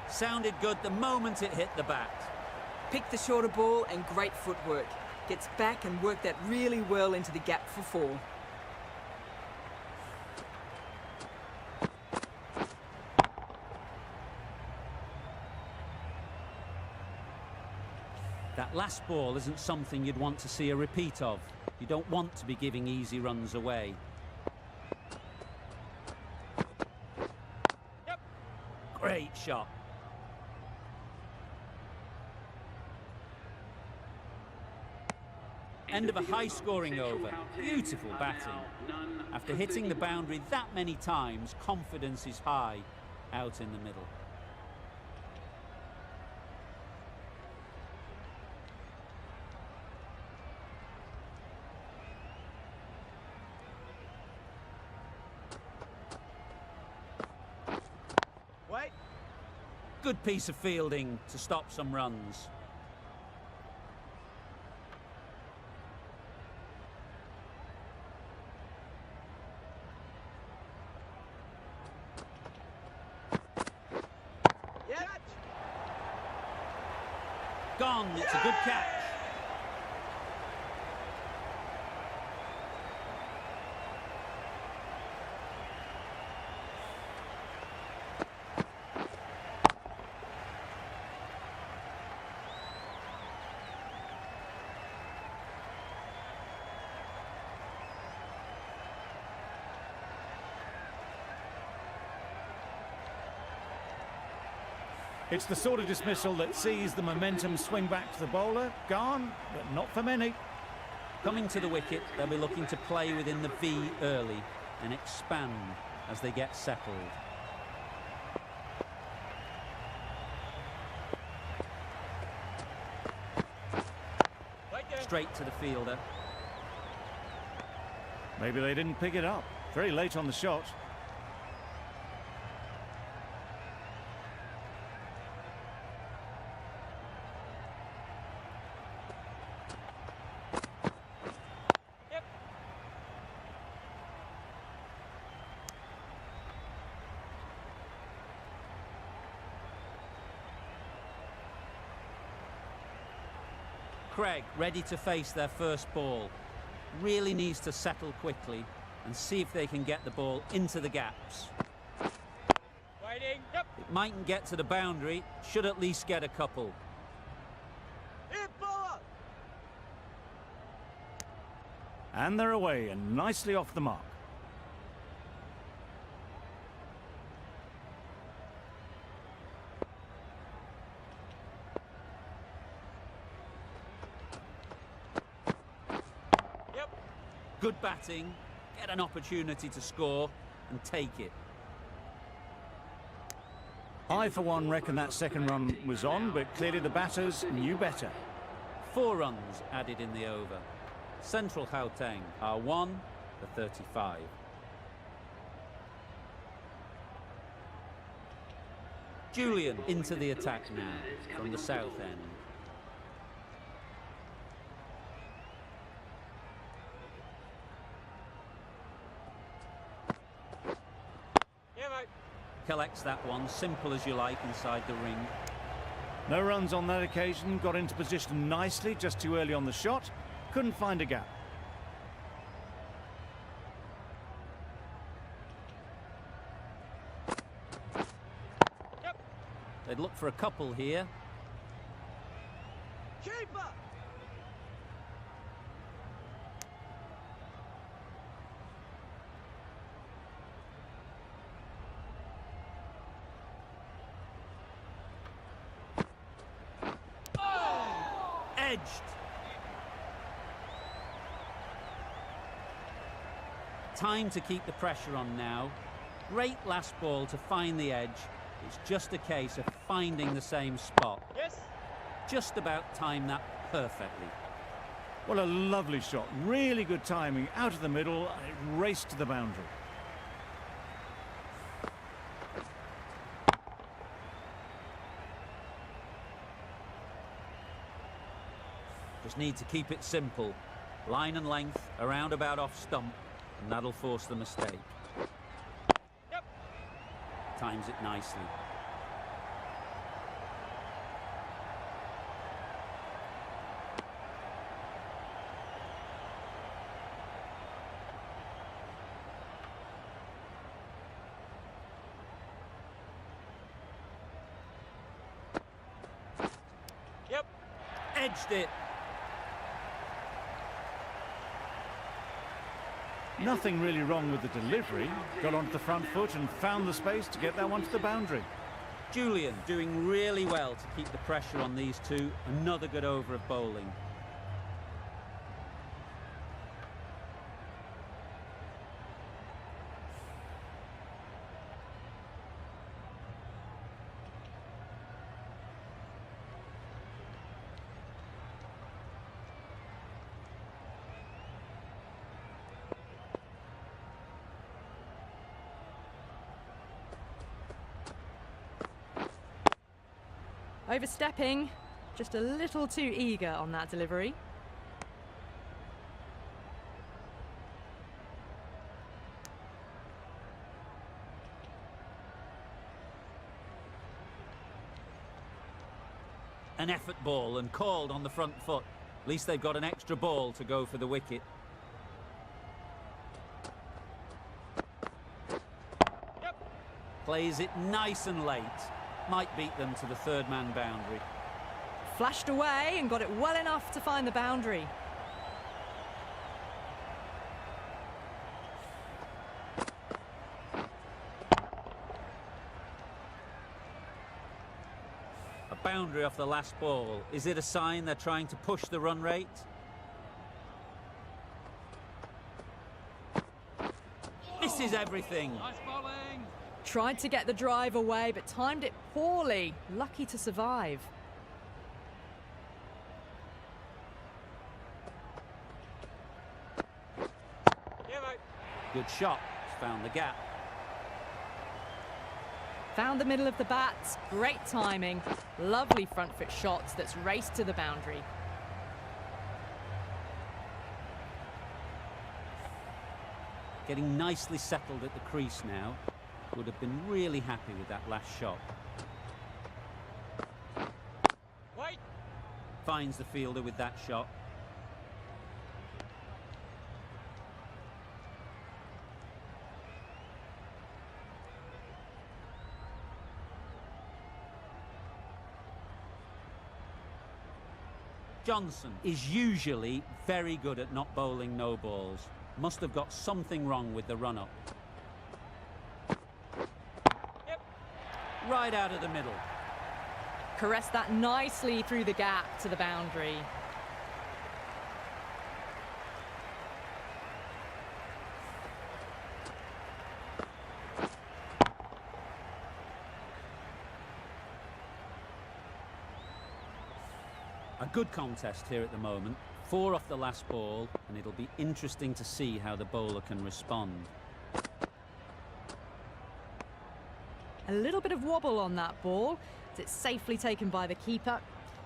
Sounded good the moment it hit the bat. Picked the shorter ball and great footwork. Gets back and worked that really well into the gap for 4. That last ball isn't something you'd want to see a repeat of. You don't want to be giving easy runs away. Yep. Great shot. End of a high-scoring over. Beautiful batting. After hitting the boundary that many times, confidence is high out in the middle. Wait. Good piece of fielding to stop some runs. Yep. Gone, it's a good catch. It's the sort of dismissal that sees the momentum swing back to the bowler. Gone, but not for many. Coming to the wicket, they'll be looking to play within the V early and expand as they get settled. Right there. Straight to the fielder. Maybe they didn't pick it up. Very late on the shot. Yep. Craig ready to face their first ball. Really needs to settle quickly and see if they can get the ball into the gaps. Waiting. Yep. It mightn't get to the boundary, should at least get a couple. And they're away and nicely off the mark. Yep. Good batting, get an opportunity to score and take it. I, for one, reckon that second run was on, but clearly the batters knew better. 4 runs added in the over. Central Gauteng are 1 for 35. Julian into the attack now from the south end. Yeah, mate. Collects that one, simple as you like, inside the ring. No runs on that occasion, got into position nicely, just too early on the shot. Couldn't find a gap. Yep. They'd look for a couple here. Keeper. Edged. Time to keep the pressure on now. Great last ball to find the edge. It's just a case of finding the same spot. Yes. Just about timed that perfectly. What a lovely shot. Really good timing. Out of the middle, and it raced to the boundary. Just need to keep it simple. Line and length, around about off stump, and that'll force the mistake. Yep. Times it nicely. Yep. Edged it. Nothing really wrong with the delivery. Got onto the front foot and found the space to get that one to the boundary. Julian doing really well to keep the pressure on these two. Another good over of bowling. Overstepping, just a little too eager on that delivery. An effort ball and called on the front foot. At least they've got an extra ball to go for the wicket. Yep. Plays it nice and late. Might beat them to the third man boundary. Flashed away and got it well enough to find the boundary. A boundary off the last ball. Is it a sign they're trying to push the run rate? This is everything. Nice bowling. Tried to get the drive away, but timed it poorly. Lucky to survive. Yeah, mate. Good shot. Found the gap. Found the middle of the bat. Great timing. Lovely front foot shots that's raced to the boundary. Getting nicely settled at the crease now. Would have been really happy with that last shot. Wait. Finds the fielder with that shot. Johnson is usually very good at not bowling no balls. Must have got something wrong with the run-up. Yep. Right out of the middle. Caressed that nicely through the gap to the boundary. A good contest here at the moment. 4 off the last ball, and it'll be interesting to see how the bowler can respond. A little bit of wobble on that ball. It's safely taken by the keeper.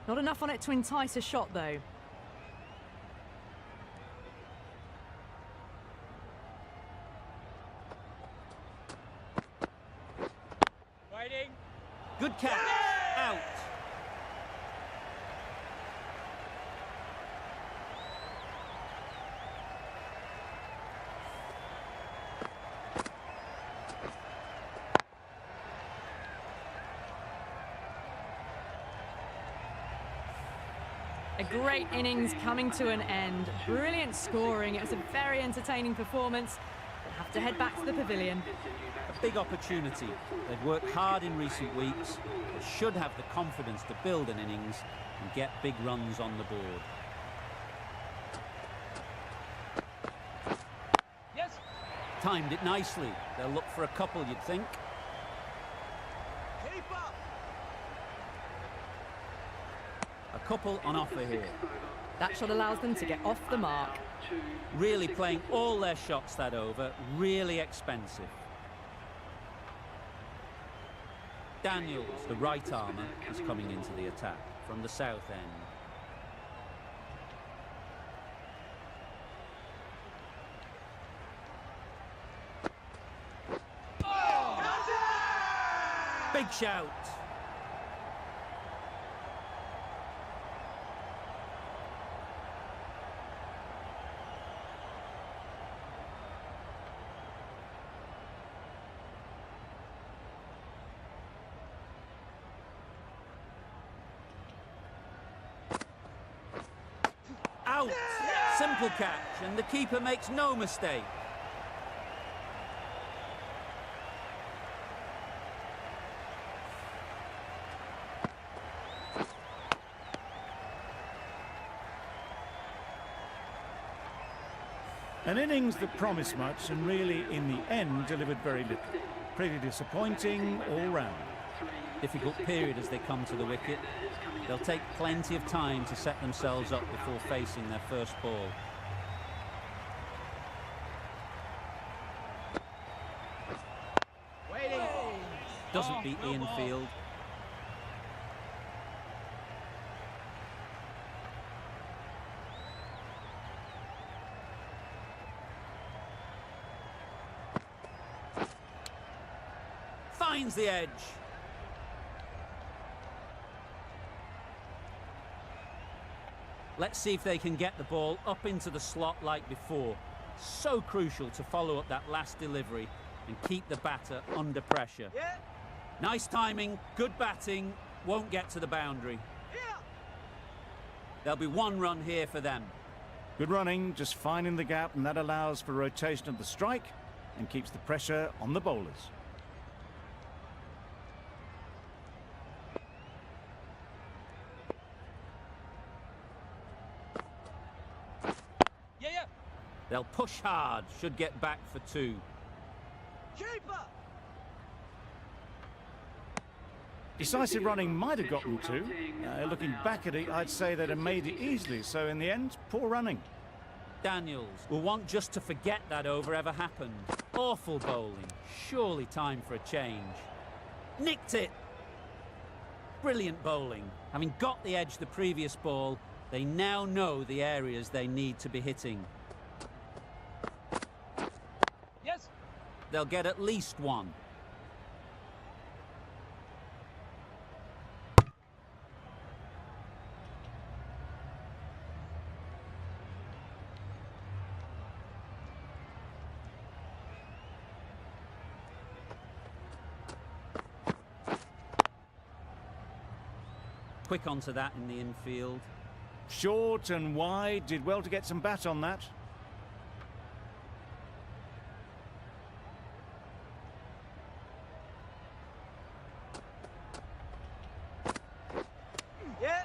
Not enough on it to entice a shot, though. Waiting. Good catch. Out. A great innings coming to an end. Brilliant scoring. It was a very entertaining performance. We'll have to head back to the pavilion. A big opportunity. They've worked hard in recent weeks. They should have the confidence to build an innings and get big runs on the board. Yes. Timed it nicely. They'll look for a couple, you'd think. Keep up. A couple on offer here. That shot allows them to get off the mark. Really playing all their shots that over. Really expensive. Daniels, the right armour, is coming into the attack from the south end. Big shout. Out. Simple catch, and the keeper makes no mistake. An innings that promised much and really, in the end, delivered very little. Pretty disappointing all round. Difficult period as they come to the wicket. They'll take plenty of time to set themselves up before facing their first ball. Waiting. Doesn't beat the infield. Finds the edge. Let's see if they can get the ball up into the slot like before. So crucial to follow up that last delivery and keep the batter under pressure. Yeah. Nice timing, good batting, won't get to the boundary. Yeah. There'll be 1 run here for them. Good running, just finding the gap, and that allows for rotation of the strike and keeps the pressure on the bowlers. Yeah. They'll push hard, should get back for 2. Keeper. Decisive running might have gotten 2. Looking back at it, I'd say they'd have made it easily. So in the end, poor running. Daniels will want just to forget that over ever happened. Awful bowling. Surely time for a change. Nicked it. Brilliant bowling. Having got the edge the previous ball, they now know the areas they need to be hitting. Yes. They'll get at least 1. Quick onto that in the infield. Short and wide, did well to get some bat on that. Yeah.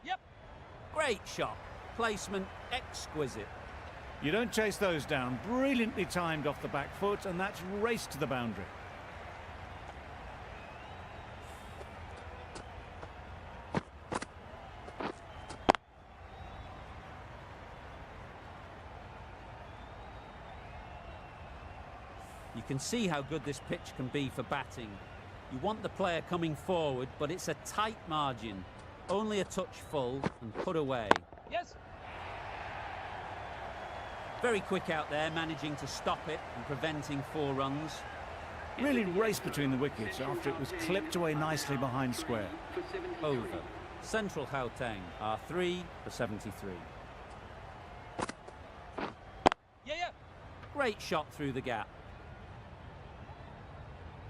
Yep. Great shot. Placement exquisite. You don't chase those down. Brilliantly timed off the back foot, and that's raced to the boundary. You can see how good this pitch can be for batting. You want the player coming forward, but it's a tight margin. Only a touch full and put away. Yes. Very quick out there, managing to stop it and preventing 4 runs. Really raced between the wickets after it was clipped away nicely behind square. Over. Central Gauteng are 3 for 73. Yeah. Great shot through the gap.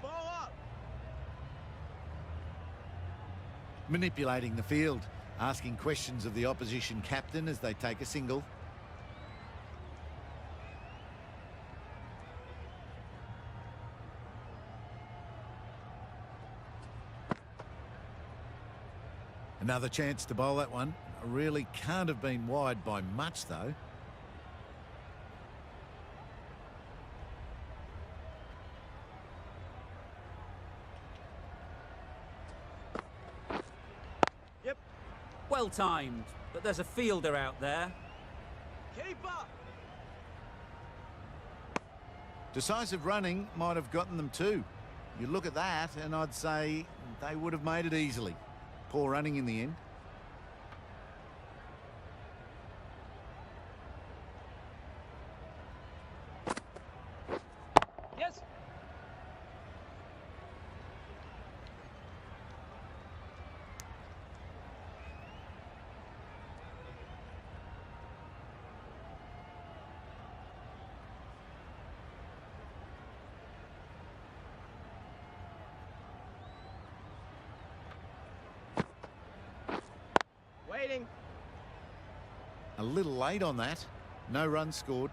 Ball up. Manipulating the field, asking questions of the opposition captain as they take a single. Another chance to bowl that one. Really can't have been wide by much, though. Yep. Well timed, but there's a fielder out there. Keeper. Decisive running might have gotten them too. You look at that and I'd say they would have made it easily. Poor running in the end. Yes. Waiting. A little late on that. No runs scored.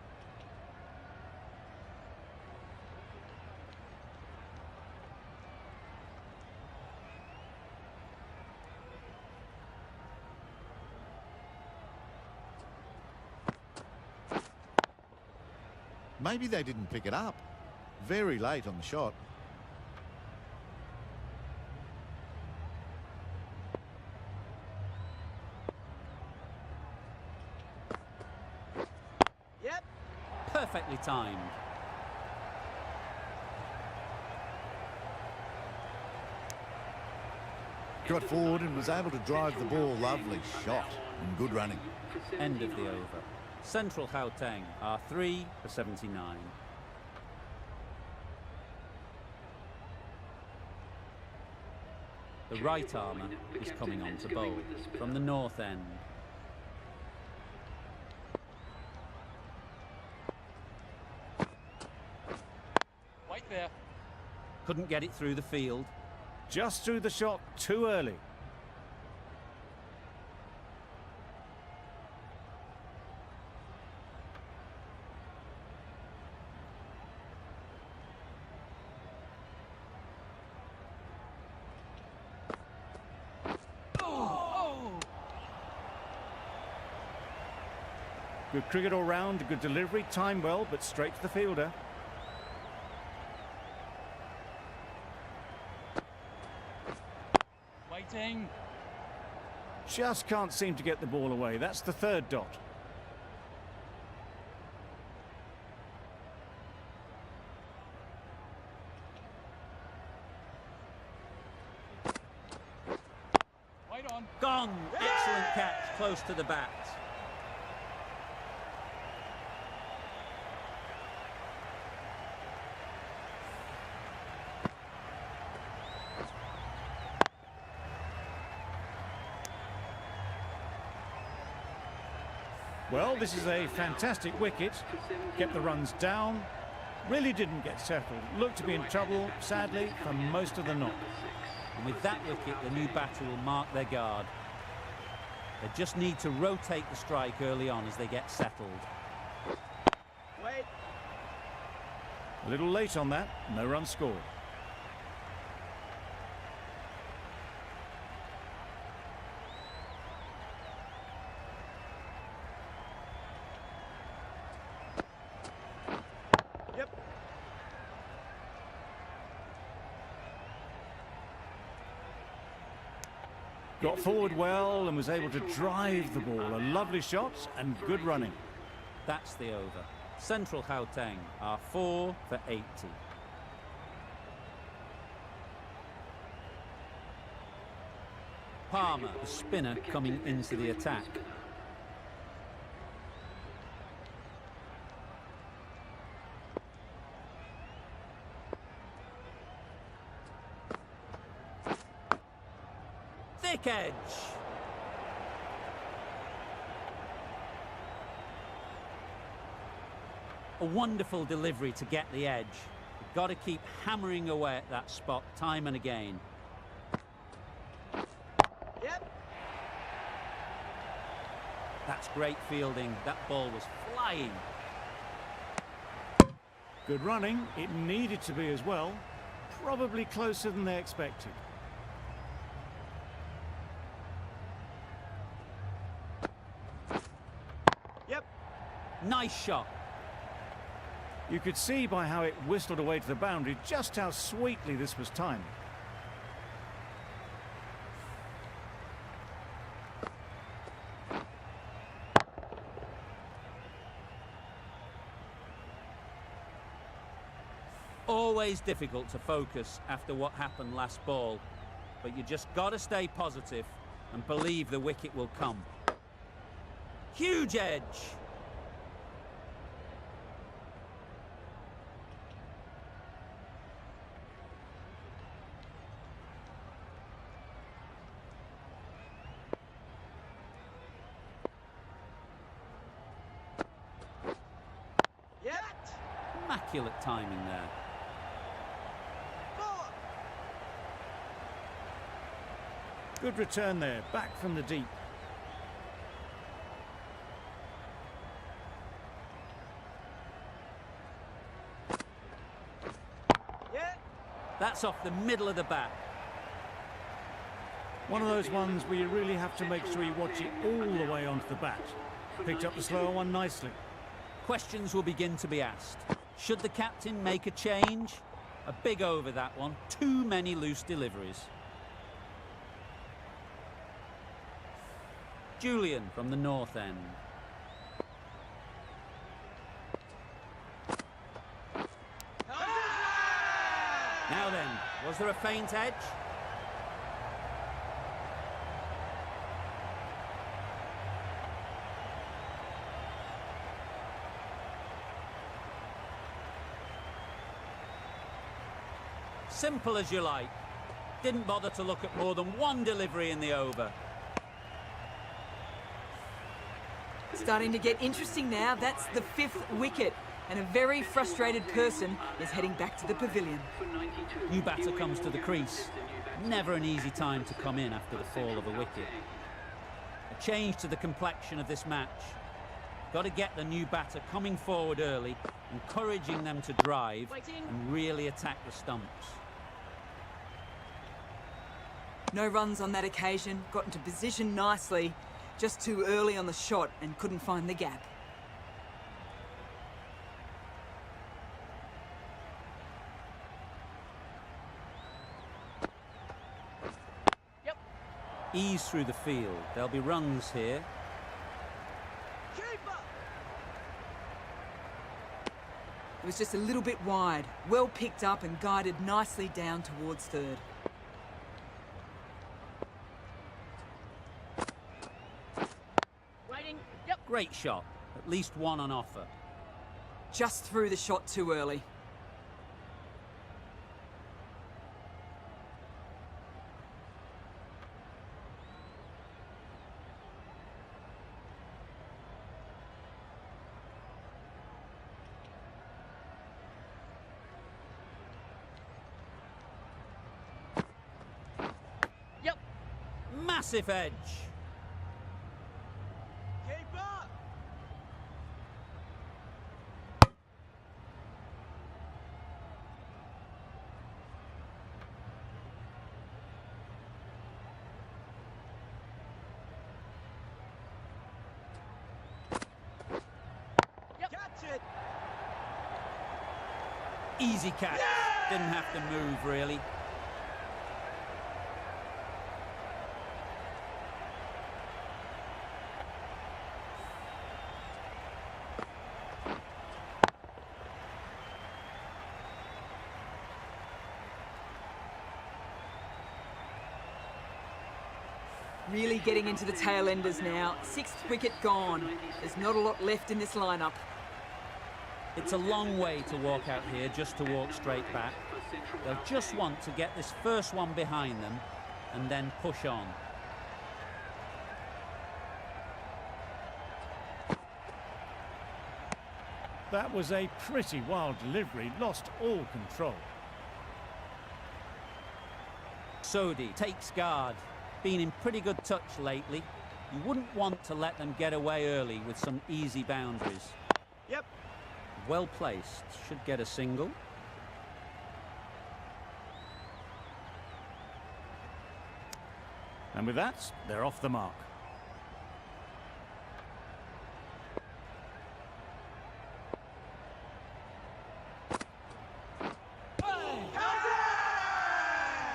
Maybe they didn't pick it up. Very late on the shot. Yep. Perfectly timed. Got forward and was able to drive the ball. Lovely shot and good running. End of the over. Central Gauteng are 3 for 79. The right armour is coming on to bowl from the north end. Wait there. Couldn't get it through the field. Just threw the shot too early. Good cricket all round, good delivery, time well, but straight to the fielder. Waiting. Just can't seem to get the ball away. That's the third dot. Wait on. Gone! Excellent catch, close to the bat. Well, this is a fantastic wicket. Kept the runs down. Really didn't get settled. Looked to be in trouble, sadly, for most of the knock. And with that wicket, the new batter will mark their guard. They just need to rotate the strike early on as they get settled. Wait. A little late on that. No run scored. Yep. Got forward well and was able to drive the ball. A lovely shot and good running. That's the over. Central Gauteng are 4 for 80. Palmer, the spinner, coming into the attack. Thick edge. A wonderful delivery to get the edge. You've got to keep hammering away at that spot time and again. Yep. That's great fielding. That ball was flying. Good running. It needed to be as well. Probably closer than they expected. Yep. Nice shot. You could see by how it whistled away to the boundary just how sweetly this was timed. Always difficult to focus after what happened last ball, but you just got to stay positive and believe the wicket will come. Huge edge. Yep. Immaculate timing there. Four. Good return there, back from the deep. Yeah. That's off the middle of the bat. One of those ones where you really have to make sure you watch it all the way onto the bat. Picked up the slower one nicely. Questions will begin to be asked. Should the captain make a change? A big over that one. Too many loose deliveries. Julian from the north end. Now then, was there a faint edge? Simple as you like. Didn't bother to look at more than one delivery in the over. Starting to get interesting now. That's the 5th wicket. And a very frustrated person is heading back to the pavilion. New batter comes to the crease. Never an easy time to come in after the fall of a wicket. A change to the complexion of this match. Got to get the new batter coming forward early, encouraging them to drive and really attack the stumps. No runs on that occasion. Got into position nicely. Just too early on the shot and couldn't find the gap. Ease through the field. There'll be runs here. Keeper. It was just a little bit wide. Well picked up and guided nicely down towards third. Waiting. Yep. Great shot. At least one on offer. Just threw the shot too early. Massive edge. Keep up! Catch it! Easy catch. Didn't have to move, really. Really getting into the tail enders now. 6th wicket gone. There's not a lot left in this lineup. It's a long way to walk out here just to walk straight back. They'll just want to get this first one behind them and then push on. That was a pretty wild delivery, lost all control. Sodhi takes guard. Been in pretty good touch lately. You wouldn't want to let them get away early with some easy boundaries. Yep. Well placed. Should get a single. And with that, they're off the mark.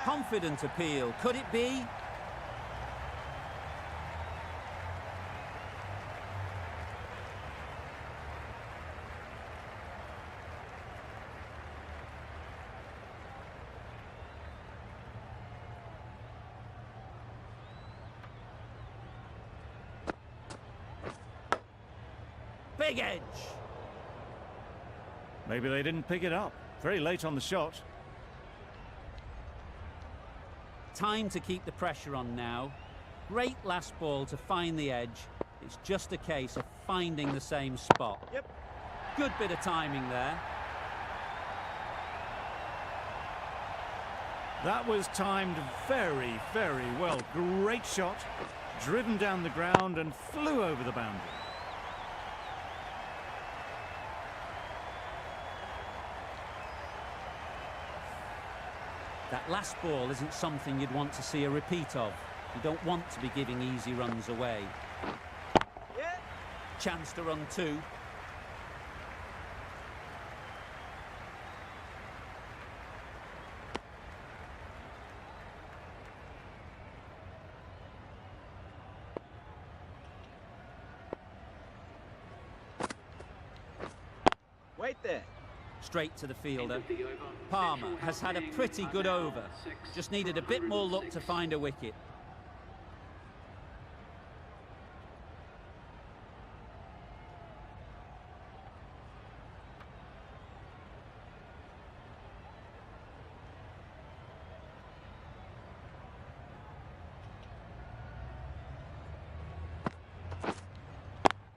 Confident appeal. Could it be? Big edge. Maybe they didn't pick it up. Very late on the shot. Time to keep the pressure on now. Great last ball to find the edge. It's just a case of finding the same spot. Yep. Good bit of timing there. That was timed very, very well. Great shot. Driven down the ground and flew over the boundary. That last ball isn't something you'd want to see a repeat of. You don't want to be giving easy runs away. Yeah. Chance to run two. Wait there. Straight to the fielder. Palmer has had a pretty good over. Just needed a bit more luck to find a wicket.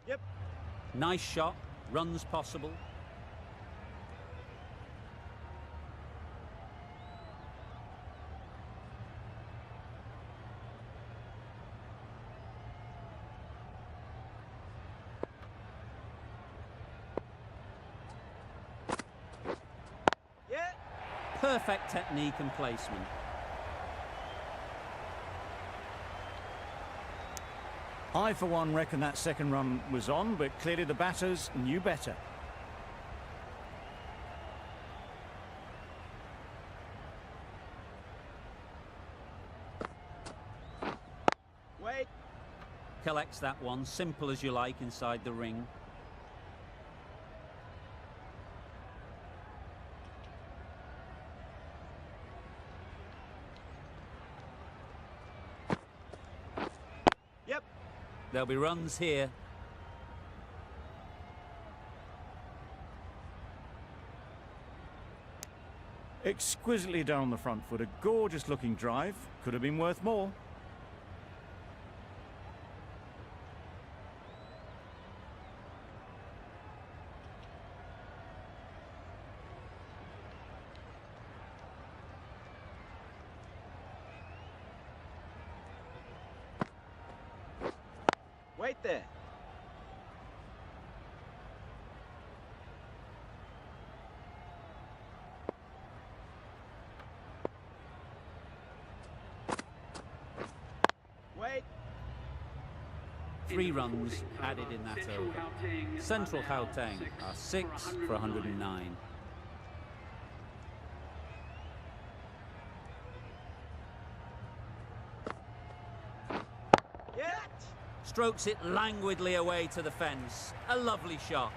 Yep. Nice shot. Runs possible. Yeah. Perfect technique and placement. I, for one, reckon that second run was on, but clearly the batters knew better. Wait. Collects that one, simple as you like, inside the ring. Yep. There'll be runs here. Exquisitely done on the front foot. A gorgeous looking drive. Could have been worth more. Wait there. Wait. 3 runs added in that over. Central Gauteng are 6 for 109. Yeah. Strokes it languidly away to the fence. A lovely shot.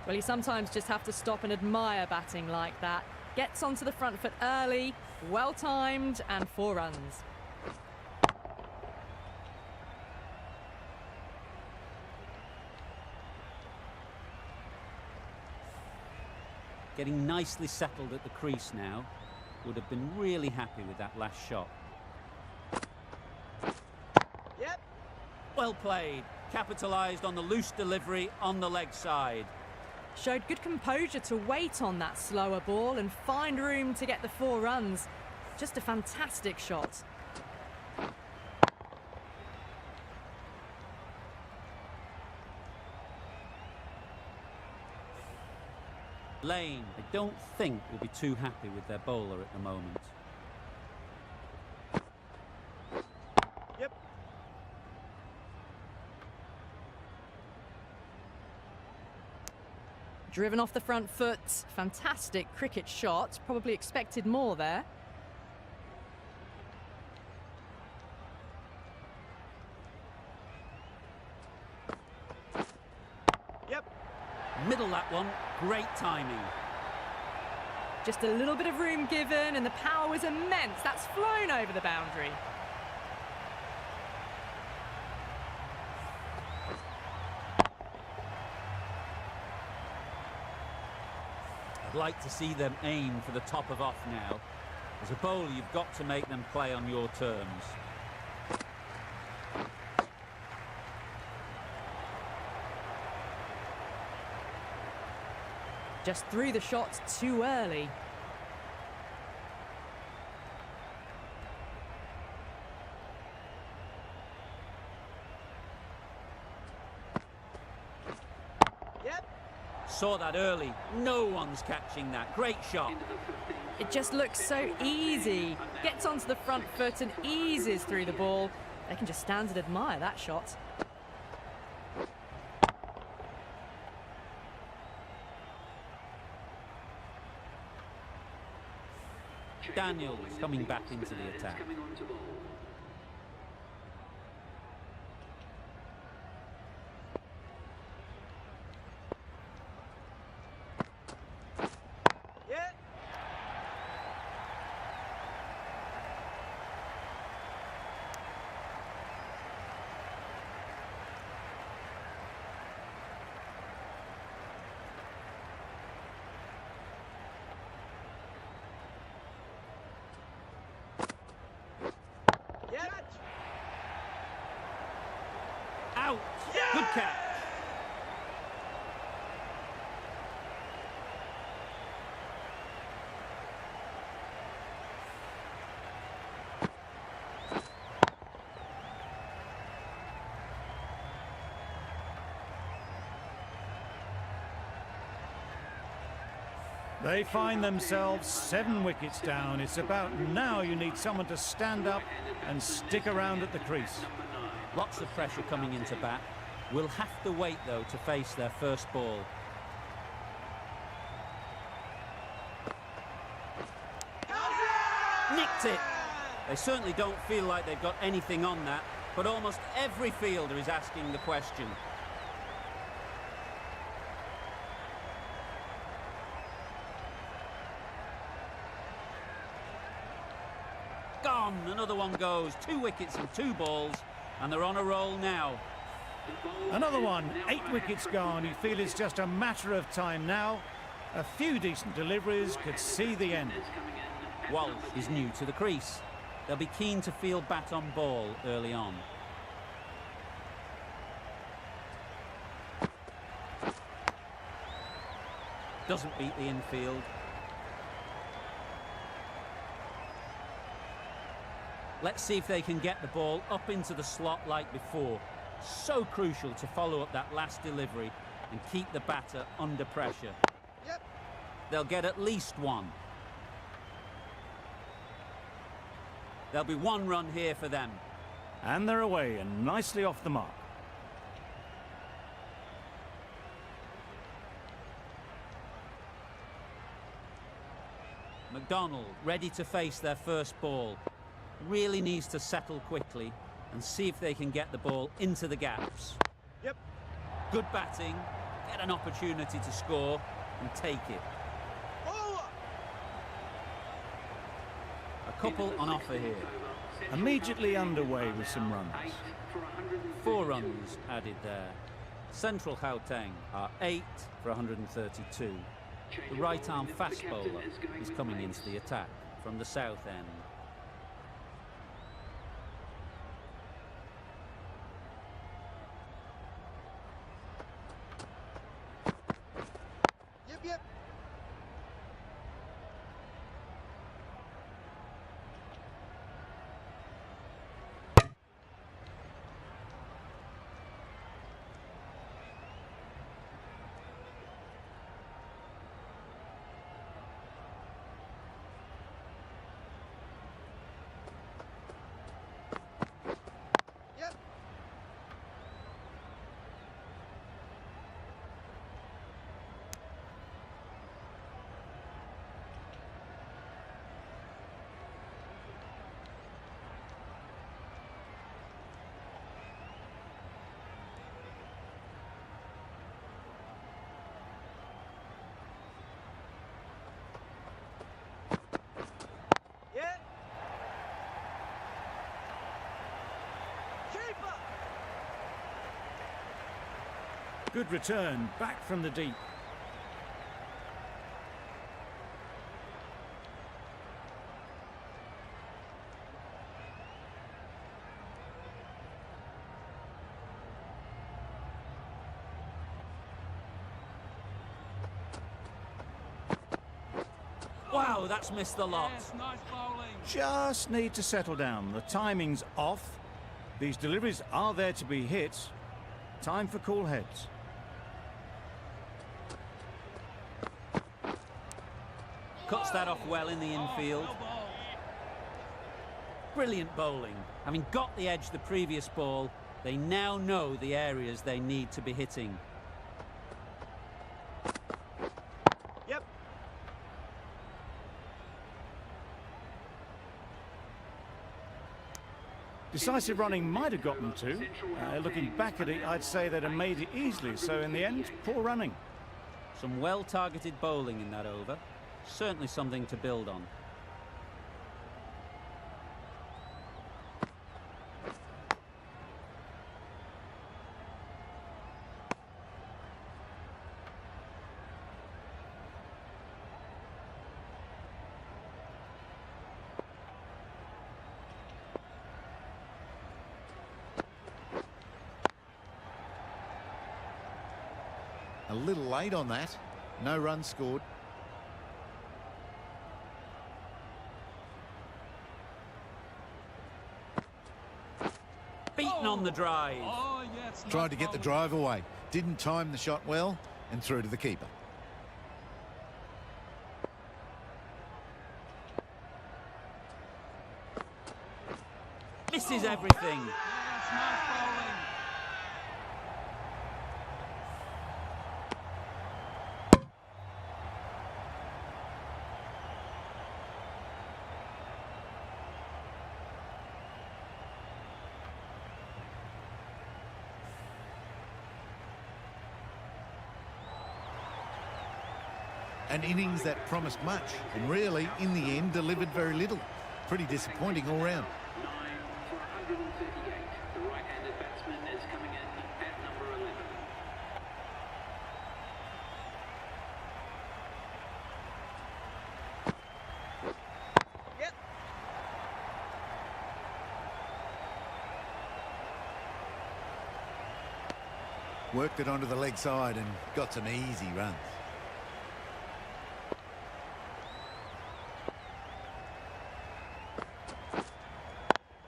Well, you sometimes just have to stop and admire batting like that. Gets onto the front foot early, well timed, and 4 runs. Getting nicely settled at the crease now. Would have been really happy with that last shot. Yep. Well played. Capitalised on the loose delivery on the leg side. Showed good composure to wait on that slower ball and find room to get the 4 runs. Just a fantastic shot. Lane, I don't think, will be too happy with their bowler at the moment. Yep. Driven off the front foot. Fantastic cricket shot. Probably expected more there. Yep. Middle that one. Great timing. Just a little bit of room given and the power was immense. That's flown over the boundary. I'd like to see them aim for the top of off now. As a bowler, you've got to make them play on your terms. Just threw the shot too early. Yep. Saw that early. No one's catching that. Great shot. It just looks so easy. Gets onto the front foot and eases through the ball. They can just stand and admire that shot. Daniels coming back into the attack. Yeah. Yep. Out. Yeah! Good catch. They find themselves 7 wickets down. It's about now you need someone to stand up and stick around at the crease. Lots of pressure coming into bat. Will have to wait, though, to face their first ball. Nicked it. They certainly don't feel like they've got anything on that, but almost every fielder is asking the question. Gone. Another one goes. 2 wickets and 2 balls, and they're on a roll now. Another one, 8 wickets gone. You feel it's just a matter of time now. A few decent deliveries could see the end. Walsh is new to the crease. They'll be keen to feel bat on ball early on. Doesn't beat the infield. Let's see if they can get the ball up into the slot like before. So crucial to follow up that last delivery and keep the batter under pressure. Yep. They'll get at least one. There'll be one run here for them. And they're away and nicely off the mark. McDonald ready to face their first ball. Really needs to settle quickly and see if they can get the ball into the gaps. Yep. Good batting, get an opportunity to score and take it. Bowler. A couple on offer here. Immediately underway with some runs. 4 runs added there. Central Gauteng are 8 for 132. The right-arm fast bowler is coming into the attack from the south end. Yep, yep. Yep. Yeah. Keeper. Good return, back from the deep. Wow, that's missed the lot. Yes, nice bowling. Just need to settle down. The timing's off. These deliveries are there to be hit. Time for cool heads. Cuts that off well in the infield. Well bowled. Brilliant bowling. Having got the edge the previous ball, they now know the areas they need to be hitting. Yep. Decisive running might have got them to. Looking back at it, I'd say they'd have made it easily. So in the end, poor running. Some well-targeted bowling in that over. Certainly something to build on. A little late on that. No run scored. Beaten on the drive. Oh, yes. Tried nice to get the bowling. drive away. Didn't time the shot well and through to the keeper. Misses everything. Yes, nice bowling. An innings that promised much and really, in the end, delivered very little. Pretty disappointing all round. 9 for 138. The right-handed batsman is coming in at number 11. Yep. Worked it onto the leg side and got some easy runs.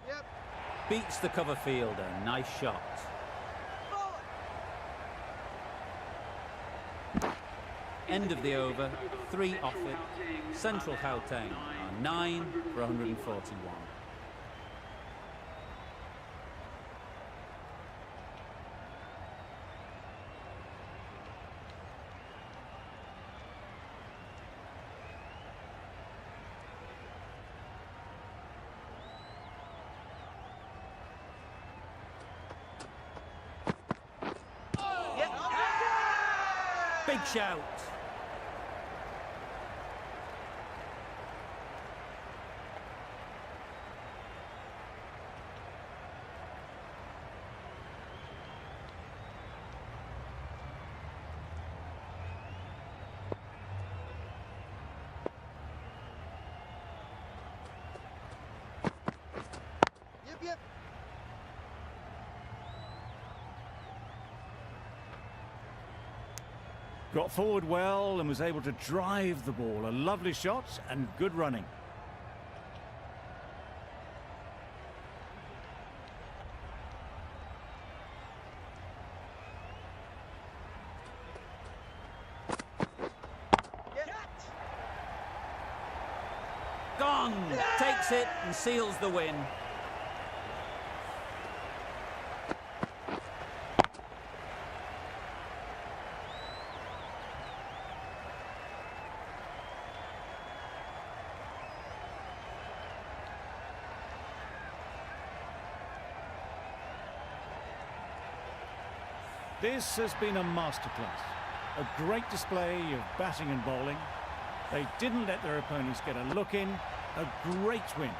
Yep. Beats the cover fielder. Nice shot. End of the over, 3 off it. Central Gauteng are 9 for 141. Yep. Big shout. Yep. Got forward well and was able to drive the ball. A lovely shot and good running. Gone! Takes it and seals the win. This has been a masterclass. A great display of batting and bowling. They didn't let their opponents get a look in. A great win.